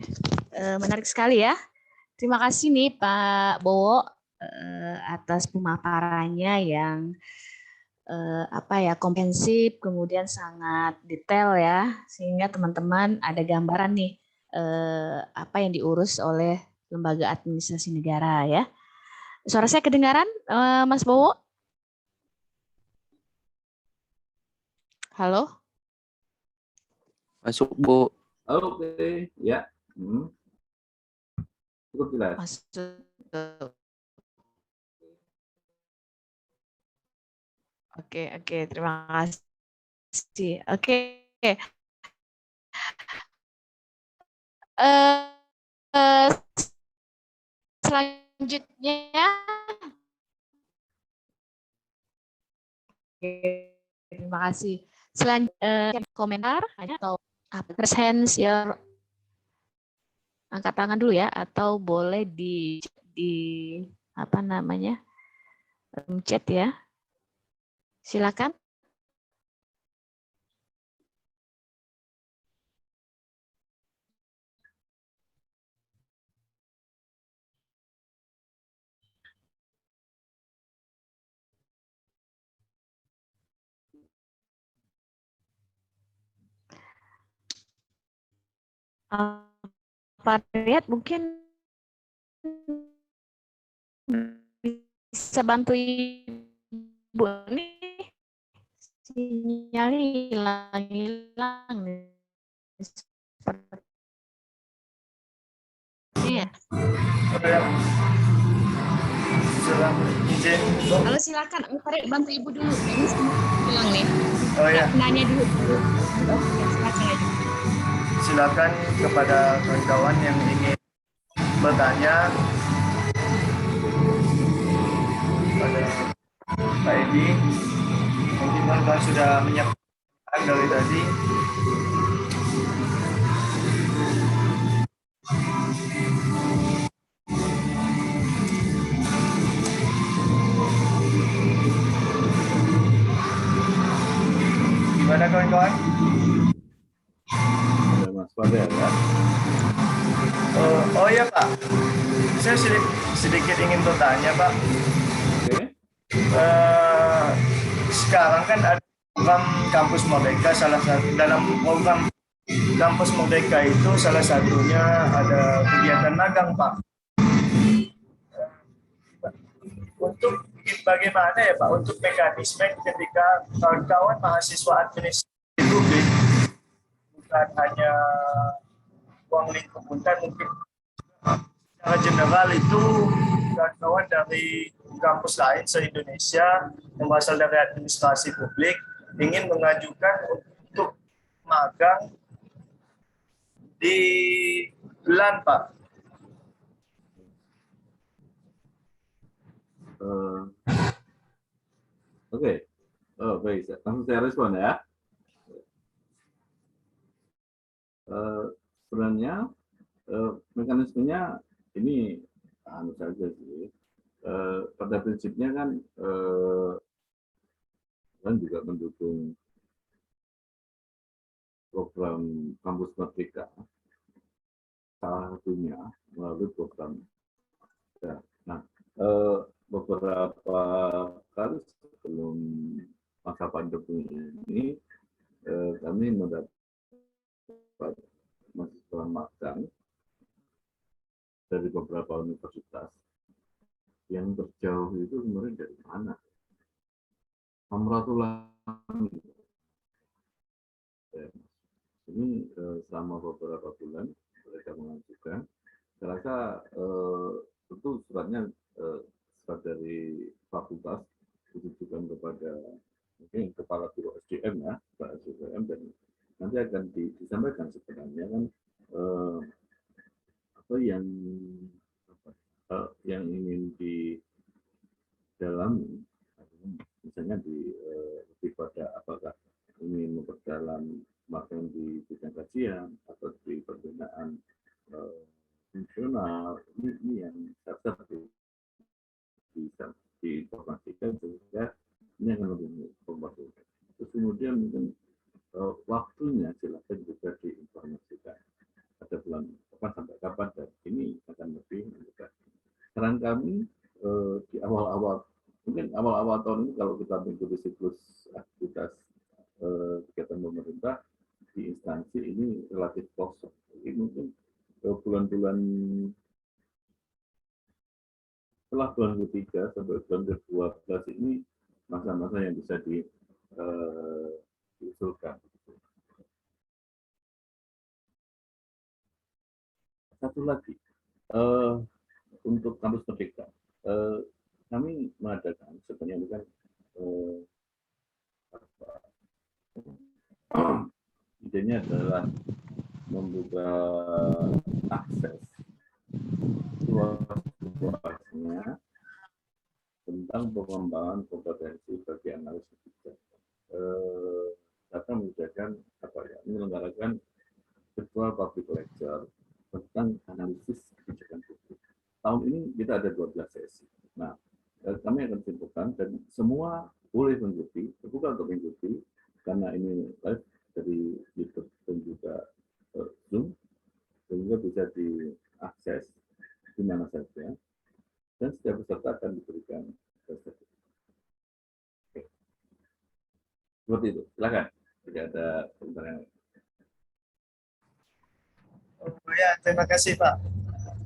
menarik sekali ya. Terima kasih nih Pak Bowo atas pemaparannya yang komprehensif, kemudian sangat detail ya, sehingga teman-teman ada gambaran nih apa yang diurus oleh lembaga administrasi negara ya. Suara saya kedengaran, Mas Bowo? Halo? Masuk, Bu. Oke, ya. Cukup jelas. Masuk. Oke, terima kasih. Oke. Selanjutnya, terima kasih. Selanjutnya komentar atau presence your angkat tangan dulu ya, atau boleh di chat ya. Silakan. Pak Riyad mungkin bisa bantu Ibu nih, sinyalnya hilang nih. Iya. Halo, silakan. Pak Riyad bantu Ibu dulu. Ini hilang nih. Oh ya. Nanya dulu. Silakan aja. Silakan kepada kawan-kawan yang ingin bertanya pada Pak Edi. Mungkin kawan-kawan sudah menyiapkan dari tadi. Gimana kawan-kawan? Ada Mas Fadel ya. Oh ya Pak, saya sedikit ingin bertanya Pak. Oke. Sekarang kan ada program Kampus Merdeka, salah satu dalam program Kampus Merdeka itu salah satunya ada kegiatan magang Pak. Untuk bagaimana ya Pak untuk mekanisme ketika kawan-kawan mahasiswa administrasi publik bukan hanya ruang lingkup Untan, mungkin secara general itu kawan-kawan dari kampus lain se-Indonesia yang berasal dari administrasi publik ingin mengajukan untuk magang di bulan Pak. Oke. Oh, baik. Langsung saya respon ya. Sebenarnya mekanismenya ini saja sih. Pada prinsipnya kan juga mendukung program Kampus Merdeka, salah satunya melalui program. Nah, beberapa kali sebelum masa pandemi ini kami mendapat mahasiswa magang dari beberapa universitas yang terjauh itu sebenarnya dari mana? Samratulangi. Ini selama beberapa bulan mereka mengajukan. Saya rasa tentu suratnya surat dari fakultas ditujukan kepada mungkin kepala biro SDM ya, Pak SDM, dan nanti akan disampaikan sebenarnya kan apa yang ingin di dalam, misalnya lebih pada apakah ingin memperdalam magang di bidang kajian atau di pembinaan fungsional, ini yang saya bisa diinformasikan sehingga ini akan lebih mempermudah. Terus kemudian mungkin waktunya silakan juga diinformasikan. Ada bulan kapan sampai kapan, dan ini akan lebih mudah. Saran kami di awal-awal, mungkin awal-awal tahun ini kalau kita mengikuti siklus aktivitas kegiatan pemerintah di instansi ini relatif kosong. Jadi mungkin bulan-bulan setelah bulan ketiga sampai bulan ke-12 ini masa-masa yang bisa diusulkan. Satu lagi, untuk kampus merdeka, kami mengadakan sebenarnya kan idenya adalah membuka akses luasnya tentang pengembangan kompetensi bagi analis kebijakan. Data menjadikan menyelenggarakan virtual public lecture tentang analisis kebijakan publik. Tahun ini kita ada 12 sesi. Nah, kami akan simpulkan dan semua boleh mengikuti, terbuka untuk mengikuti, karena ini live dari YouTube dan juga Zoom, sehingga bisa diakses di mana saja, dan setiap peserta akan diberikan sertifikat. Seperti itu. Silakan. Tidak ada komentar yang lain. Oh ya, terima kasih Pak.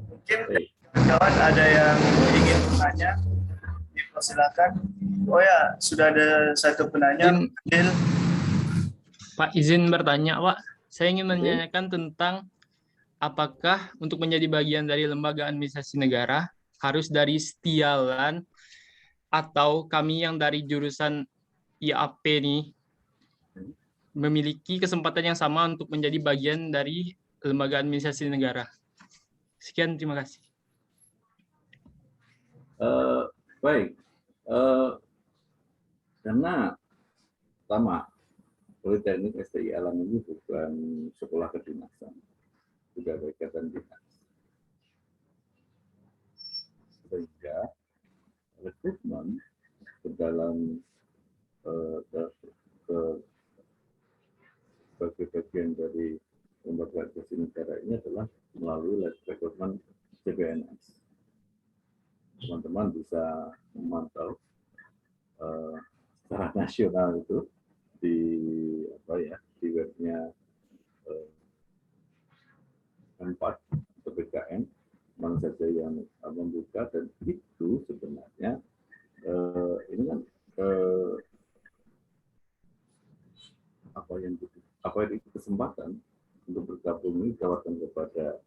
Mungkin kawan-kawan ada yang ingin bertanya, silakan. Oh ya, sudah ada satu penanya. Pak, izin bertanya, Pak. Saya ingin menanyakan tentang apakah untuk menjadi bagian dari lembaga administrasi negara harus dari Setialan atau kami yang dari jurusan IAP nih memiliki kesempatan yang sama untuk menjadi bagian dari lembaga administrasi negara. Sekian, terima kasih. Baik, karena pertama, Politeknik STI Alam ini bukan sekolah kedinasan, sudah ada ikatan dinas, sehingga rekrutmen ke dalam sebagai bagian dari lembaga administrasi negara ini adalah melalui rekrutmen CPNS. Teman-teman bisa memantau secara nasional itu di webnya Empat atau BKN, mana saja yang membuka, dan itu sebenarnya ini kan apa yang itu kesempatan untuk bergabung ini ditawarkan kepada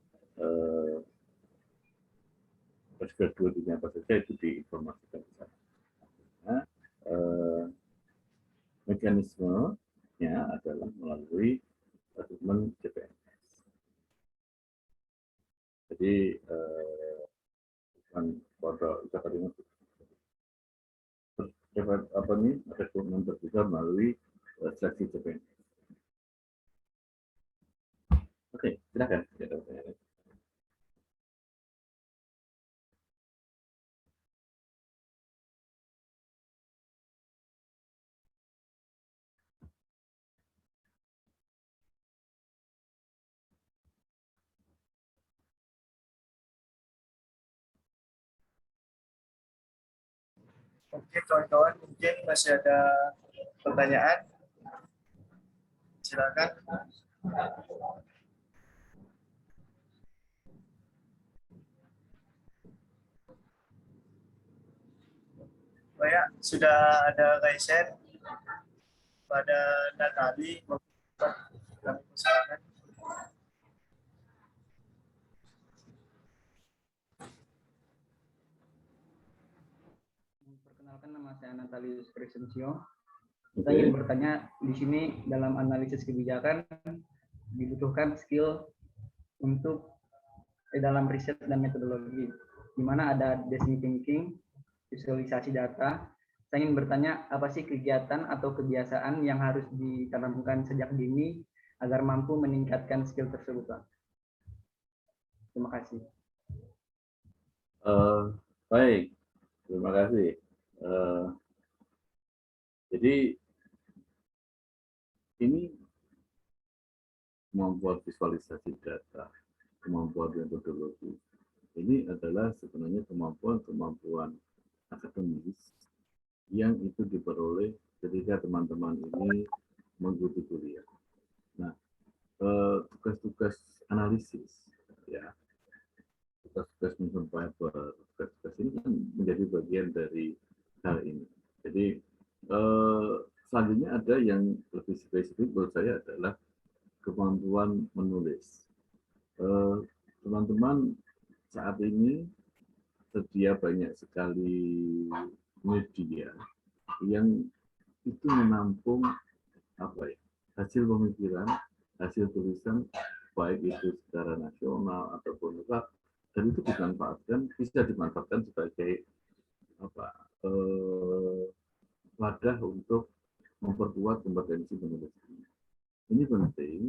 S2 dunia apa saja, itu diinformasikan di sana. Nah, mekanismenya adalah melalui rekrutmen CPNS. Jadi bukan pada ikatan dinas, rekrutmen terbuka melalui seleksi CPNS. Oke, silakan. Oke, kawan-kawan, mungkin masih ada pertanyaan. Silakan. Oh ya, sudah ada Kaisen pada Natali. Kami silakan. Perkenalkan, nama saya Natalius Crescencio. Kita ingin bertanya di sini dalam analisis kebijakan dibutuhkan skill untuk dalam riset dan metodologi, di mana ada design thinking, visualisasi data. Saya ingin bertanya, apa sih kegiatan atau kebiasaan yang harus ditanamkan sejak dini agar mampu meningkatkan skill tersebut, Pak? Terima kasih. Baik, terima kasih. Jadi ini kemampuan visualisasi data, kemampuan metodologi. Ini adalah sebenarnya kemampuan-kemampuan akademis yang itu diperoleh ketika teman-teman ini mengikuti kuliah. Nah, tugas-tugas analisis, ya, tugas-tugas mission paper, tugas-tugas ini kan menjadi bagian dari hal ini. Jadi selanjutnya ada yang lebih spesifik menurut saya adalah kemampuan menulis. Teman-teman saat ini tersedia banyak sekali media yang itu menampung hasil pemikiran, hasil tulisan, baik itu secara nasional ataupun lokal, dan itu bisa dimanfaatkan sebagai wadah untuk memperkuat kompetensi menulis. Ini penting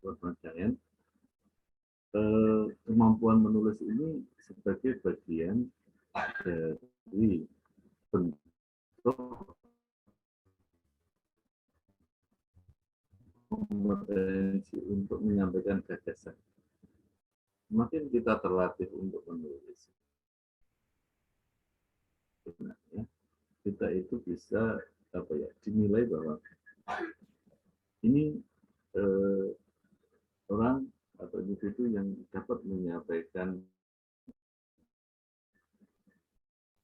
buat penelitian. Kemampuan menulis ini sebagai bagian dari bentuk kompetensi untuk menyampaikan gagasan. Semakin kita terlatih untuk menulis, sebenarnya kita itu bisa dinilai bahwa ini orang atau individu yang dapat menyampaikan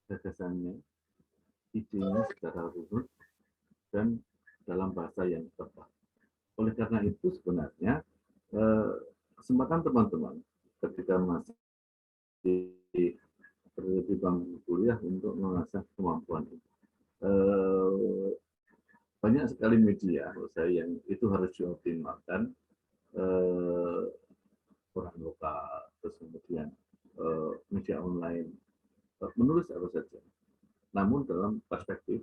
gagasannya, idenya secara runut dan dalam bahasa yang tepat. Oleh karena itu sebenarnya kesempatan teman-teman ketika masih berada di bangku kuliah untuk mengasah kemampuan itu. Banyak sekali media menurut saya yang itu harus dioptimalkan, orang lokal, terus kemudian media online, menulis apa saja, namun dalam perspektif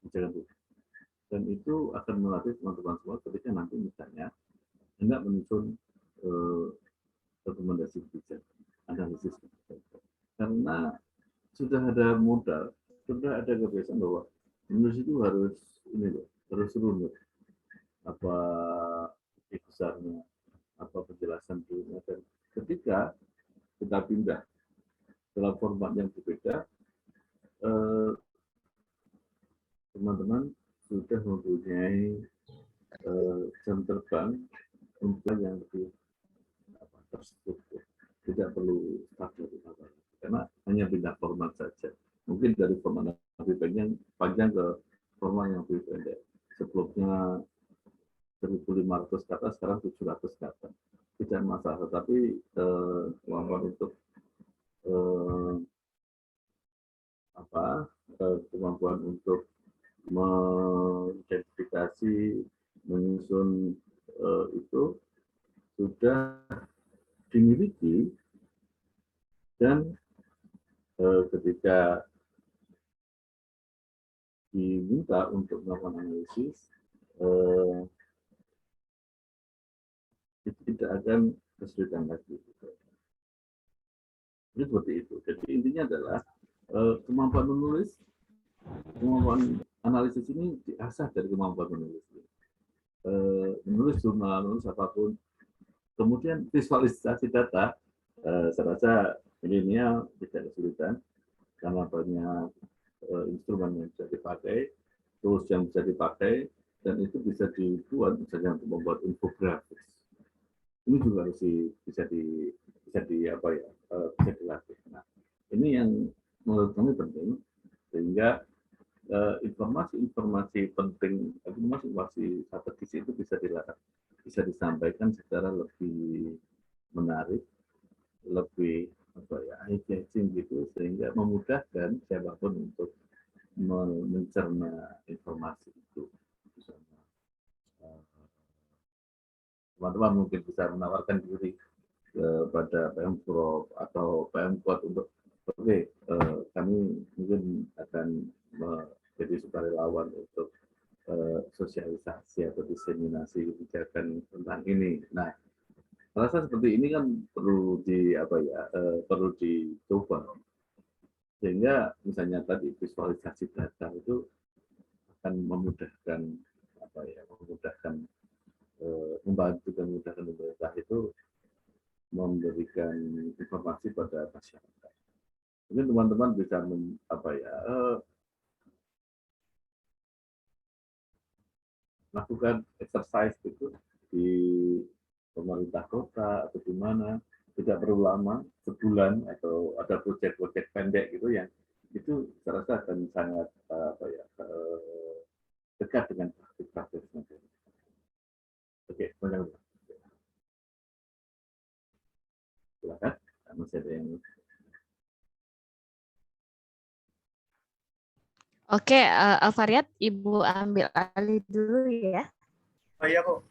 kebijakan publik. Dan itu akan melatih teman-teman semua ketika nanti misalnya hendak menyusun rekomendasi kebijakan, analisis kebijakan. Karena sudah ada modal, sudah ada kebiasaan bahwa menulis itu harus runut, apa besarnya, apa penjelasan dulunya, dan ketika kita pindah dalam format yang berbeda, teman-teman sudah mempunyai jam terbang untuk yang lebih terstruktur, tidak perlu start dari awal, karena hanya pindah format saja. Mungkin dari format yang lebih panjang ke format yang lebih pendek. Sebelumnya 1.500 kata, sekarang 700 kata. Tidak masalah, tetapi kemampuan untuk kemampuan untuk mengidentifikasi, menyusun itu sudah dimiliki, dan ketika diminta untuk melakukan analisis, itu tidak akan kesulitan lagi. Jadi seperti itu. Jadi intinya adalah kemampuan menulis, kemampuan analisis ini diasah dari kemampuan menulis. Menulis jurnal, menulis apapun. Kemudian visualisasi data, saya rasa milenial tidak kesulitan karena banyak instrumen yang bisa dipakai, tools yang bisa dipakai, dan itu bisa dibuat misalnya untuk membuat infografis. Ini juga harus bisa dilatih. Nah, ini yang menurut kami penting, sehingga informasi-informasi penting, informasi strategis itu bisa disampaikan secara lebih menarik, lebih eye-catching gitu, sehingga memudahkan siapapun untuk mencerna informasi itu. Teman-teman mungkin bisa menawarkan diri kepada Pemprov atau Pemkot untuk oke, kami mungkin akan menjadi sukarelawan untuk sosialisasi atau diseminasi kebijakan tentang ini. Nah, rasa seperti ini kan perlu perlu dicoba, sehingga misalnya tadi visualisasi data itu akan memudahkan membantu dan memudahkan pemerintah itu memberikan informasi pada masyarakat. Mungkin teman-teman bisa lakukan exercise itu di pemerintah kota atau di mana, tidak perlu lama, sebulan atau ada proyek-proyek pendek gitu yang itu saya rasa akan sangat dekat dengan praktik-praktik. Oke, silakan. Masih ada yang Oke, Alfariat, Ibu ambil alih dulu ya. Oh iya kok.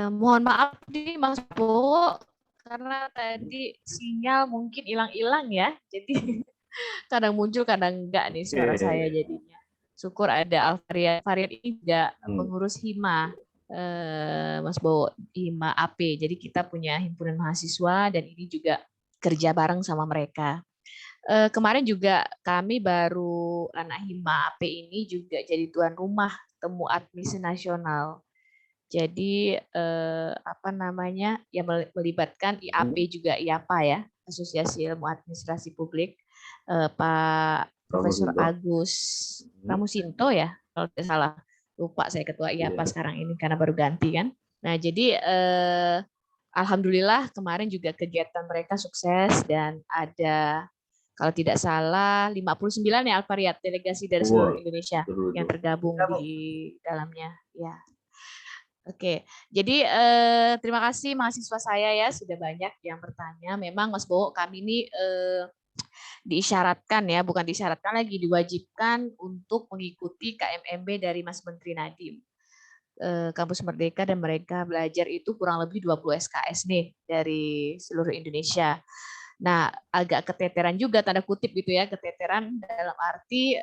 Mohon maaf nih Mas Bowo, karena tadi sinyal mungkin hilang-hilang ya. Jadi kadang muncul, kadang enggak nih suara saya jadinya. Syukur ada Alfariat. Alfariat ini juga pengurus HIMA, Mas Bowo, HIMA AP. Jadi kita punya himpunan mahasiswa dan ini juga kerja bareng sama mereka. Kemarin juga kami baru anak HIMA AP ini juga jadi tuan rumah temu admisi nasional. Jadi yang melibatkan IAP juga IAPA ya, Asosiasi Ilmu Administrasi Publik, Pak Profesor Agus Pramusinto ya, kalau tidak salah, lupa saya ketua IAPA sekarang ini karena baru ganti kan. Nah jadi alhamdulillah kemarin juga kegiatan mereka sukses dan ada kalau tidak salah 59 ya Alfariat, delegasi dari seluruh Indonesia yang tergabung di dalamnya ya. Oke, jadi terima kasih mahasiswa saya ya, sudah banyak yang bertanya. Memang Mas Bowo, kami ini diisyaratkan ya, bukan diisyaratkan lagi, diwajibkan untuk mengikuti KMMB dari Mas Menteri Nadiem. Kampus Merdeka, dan mereka belajar itu kurang lebih 20 SKS nih dari seluruh Indonesia. Nah, agak keteteran juga, tanda kutip gitu ya, keteteran dalam arti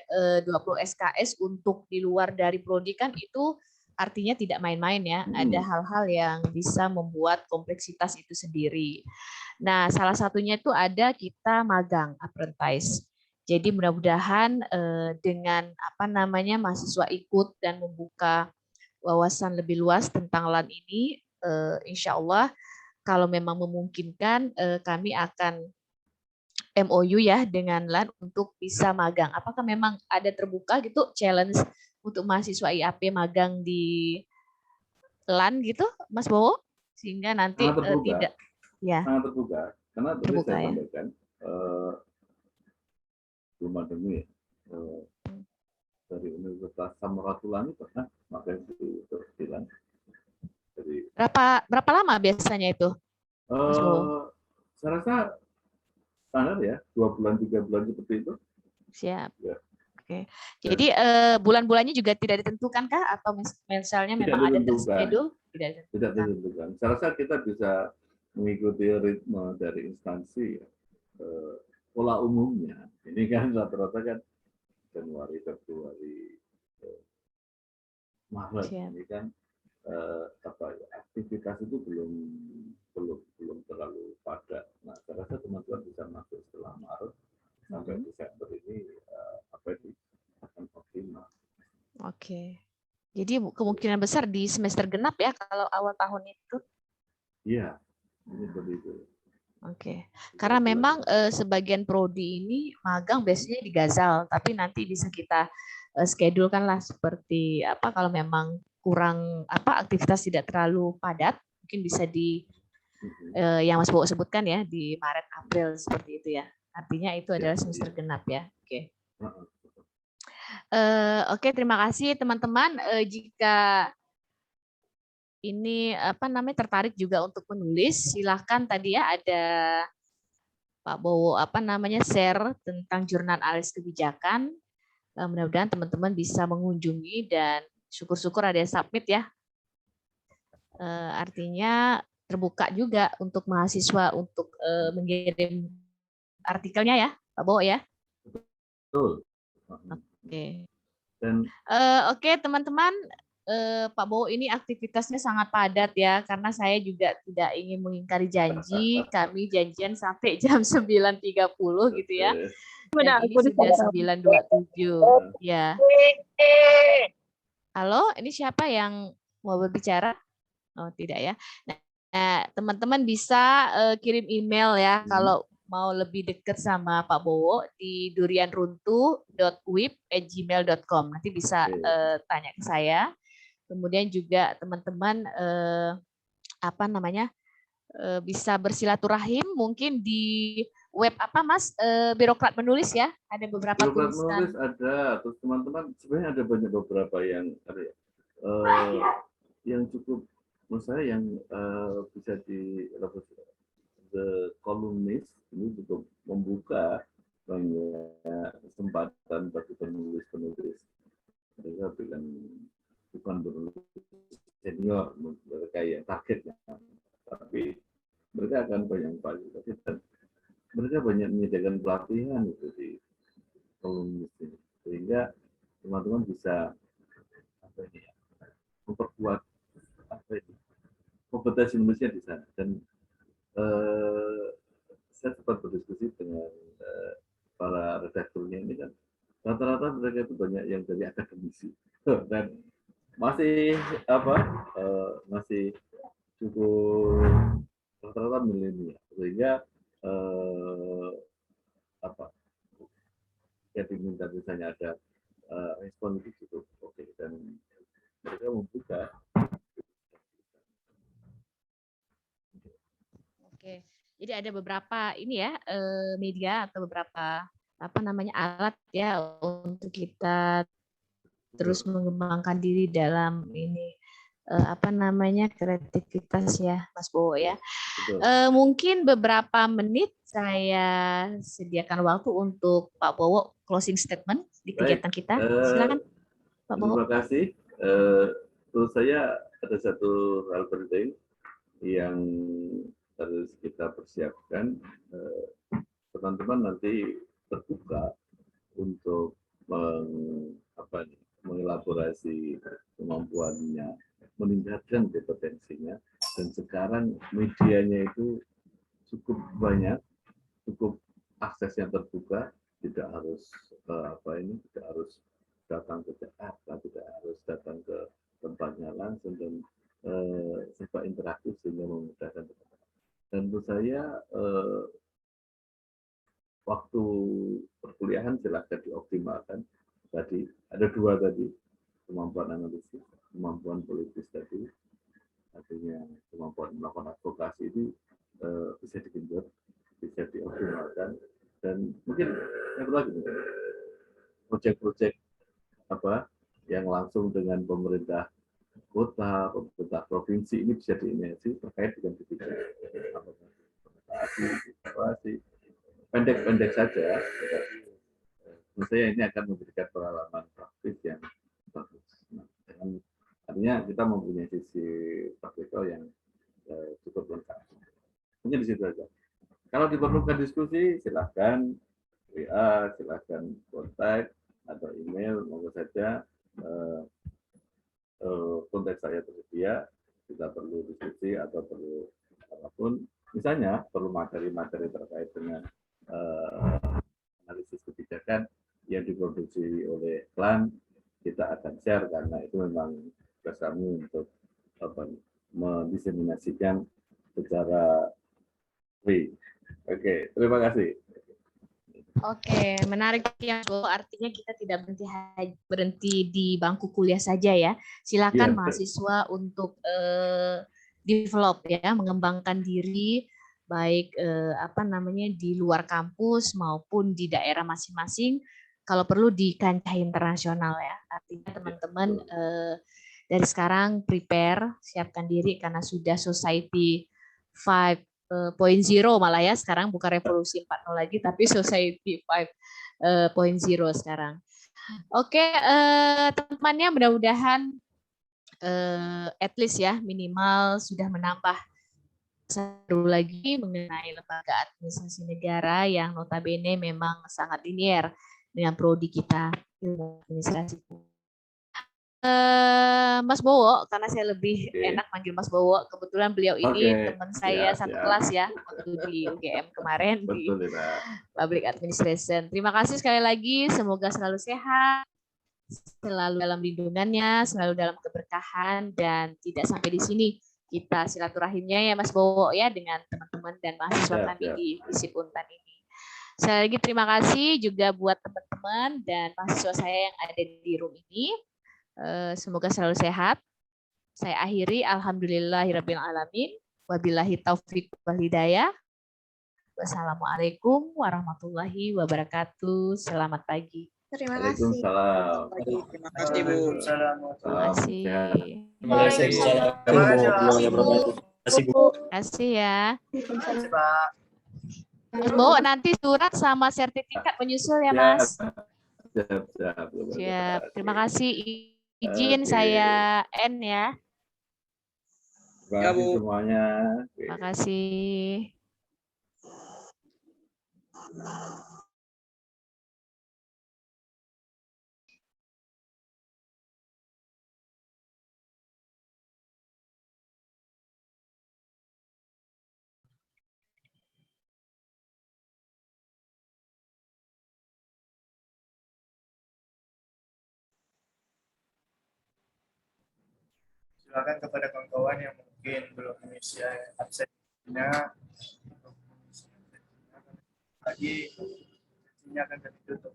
20 SKS untuk di luar dari prodi kan itu artinya tidak main-main ya, ada hal-hal yang bisa membuat kompleksitas itu sendiri. Nah, salah satunya itu ada kita magang, apprentice. Jadi mudah-mudahan dengan mahasiswa ikut dan membuka wawasan lebih luas tentang LAN ini, insya Allah kalau memang memungkinkan, kami akan MOU ya dengan LAN untuk bisa magang. Apakah memang ada terbuka gitu challenge untuk mahasiswa IAP magang di LAN gitu, Mas Bowo? Sehingga nanti tidak ya. Sangat terbuka. Karena terbuka, saya ya? sampaikan Rumah dari Universitas Samratulangi pernah magang di LAN. Berapa lama biasanya itu? Saya rasa standar ya, 2 bulan, 3 bulan seperti itu. Siap. Ya. Oke. Jadi bulan-bulannya juga tidak ditentukan kah? Atau misalnya memang ada terschedule? Tidak ditentukan. Saya rasa kita bisa mengikuti ritme dari instansi. Pola umumnya, ini kan rata-rata kan Januari, Februari, Maret. Siap. Ini kan aktivitas itu belum terlalu padat. Nah, saya rasa teman-teman bisa masuk setelah Maret sampai Desember ini akan optimal. Oke. Jadi kemungkinan besar di semester genap ya kalau awal tahun itu? Iya, ini begitu. Oke. Karena memang sebagian prodi ini magang biasanya di Gazal, tapi nanti bisa kita schedulekan lah seperti kalau memang kurang aktivitas tidak terlalu padat, mungkin bisa di yang Mas Bowo sebutkan ya di Maret April seperti itu ya. Artinya itu adalah semester genap ya. Oke. Oke, terima kasih teman-teman. Jika ini tertarik juga untuk menulis, silahkan tadi ya ada Pak Bowo share tentang jurnal analis kebijakan. Mudah-mudahan teman-teman bisa mengunjungi dan syukur-syukur ada yang submit ya. Artinya terbuka juga untuk mahasiswa untuk mengirim artikelnya ya, Pak Bo ya. Betul. Oke. Dan Oke teman-teman, Pak Bo ini aktivitasnya sangat padat ya, karena saya juga tidak ingin mengingkari janji. Kami janjian sampai jam 9.30 gitu ya. Dan ini sudah 9.27 ya. Halo, ini siapa yang mau berbicara? Oh, tidak ya. Nah, teman-teman bisa kirim email ya kalau mau lebih dekat sama Pak Bowo di durianruntu.wip@gmail.com. Nanti bisa tanya ke saya. Kemudian juga teman-teman bisa bersilaturahim mungkin di web apa Mas? Birokrat menulis ya. Ada beberapa Birokrat tulisan. menulis ada, terus teman-teman sebenarnya ada banyak beberapa yang yang cukup menurut saya yang bisa di The Columnist ini cukup membuka banyak kesempatan bagi penulis-penulis. Mereka bukan penulis senior, mereka yang targetnya, tapi mereka akan banyak fasilitasi dan mereka banyak menyediakan pelatihan itu di kolumnis ini, sehingga teman-teman bisa memperkuat kompetensi menulisnya di sana. Dan saya sempat berdiskusi dengan para redakturnya ini kan rata-rata mereka itu banyak yang dari akademisi dan masih masih cukup rata-rata milenial, sehingga yang diminta misalnya ada respon itu cukup oke, dan mereka membuka. Oke, jadi ada beberapa ini ya media atau beberapa alat ya untuk kita terus mengembangkan diri dalam ini kreativitas ya, Mas Bowo ya. Mungkin beberapa menit saya sediakan waktu untuk Pak Bowo closing statement di kegiatan kita. Silakan, Pak Bowo. Terima kasih. Terus saya ada satu hal penting yang harus kita persiapkan. Teman-teman nanti terbuka untuk mengelaborasi kemampuannya, meningkatkan kompetensinya, dan sekarang medianya itu cukup banyak, cukup aksesnya terbuka, tidak harus tidak harus datang ke Jakarta, tidak harus datang ke tempatnya langsung, dan serba interaktif sehingga memudahkan. Dan menurut saya waktu perkuliahan silahkan dioptimalkan. Tadi ada dua tadi, kemampuan analisis, kemampuan politis tadi, artinya kemampuan melakukan advokasi itu bisa digenjot, bisa dioptimalkan, dan mungkin yang lagi proyek-proyek yang langsung dengan pemerintah kota, pemerintah provinsi ini bisa diinisiasi terkait dengan situasi pendek-pendek saja. Menurut saya ini akan memberikan pengalaman praktis yang bagus. Artinya kita mempunyai sisi praktikal yang cukup lengkap. Mungkin di situ saja. Kalau diperlukan diskusi, silahkan WA, silahkan kontak atau email, monggo saja. Kontak saya tersedia. Kita perlu diskusi atau perlu apapun. Misalnya perlu materi-materi terkait dengan analisis kebijakan yang diproduksi oleh Klan, kita akan share karena itu memang tugas kami untuk mendiseminasikan secara free. Oke, terima kasih. Oke, menarik ya, artinya kita tidak berhenti di bangku kuliah saja ya. Silakan mahasiswa untuk develop ya, mengembangkan diri baik di luar kampus maupun di daerah masing-masing, kalau perlu di kancah internasional ya. Artinya teman-teman dari sekarang prepare, siapkan diri karena sudah society 5.0 malah ya sekarang, bukan revolusi 4.0 lagi tapi society 5.0 sekarang. Oke, teman-temannya mudah-mudahan at least ya minimal sudah menambah satu lagi mengenai lembaga administrasi negara yang notabene memang sangat linier dengan prodi kita ilmu administrasi. Mas Bowo, karena saya lebih Oke. enak manggil Mas Bowo, kebetulan beliau ini Oke, teman saya siap, satu siap. kelas ya waktu di UGM kemarin di Betul ya, Pak. Public Administration. Terima kasih sekali lagi, semoga selalu sehat, selalu dalam lindungannya, selalu dalam keberkahan, dan tidak sampai di sini kita silaturahimnya ya Mas Bowo ya dengan teman-teman dan mahasiswa Siap, kami siap. di FISIP Untan ini. Sekali lagi terima kasih juga buat teman-teman dan mahasiswa saya yang ada di room ini. Semoga selalu sehat. Saya akhiri alhamdulillahirabbil alamin. Wabillahi taufik wal hidayah. Wassalamualaikum warahmatullahi wabarakatuh. Selamat pagi. Terima kasih. Waalaikumsalam. Terima kasih, Bu. Waalaikumsalam. Terima kasih. Terima kasih. Terima kasih, Pak. Terima kasih, Bu. Terima kasih ya. Terima kasih, Pak. Mas Bowo, nanti surat sama sertifikat menyusul ya, Mas. Siap, siap. Siap. Terima kasih. Izin Oke. saya N ya. Terima Ya, kasih Bu. semuanya. Terima kasih. Silakan kepada kawan-kawan yang mungkin belum mengisi absennya lagi, sesinya akan kami tutup.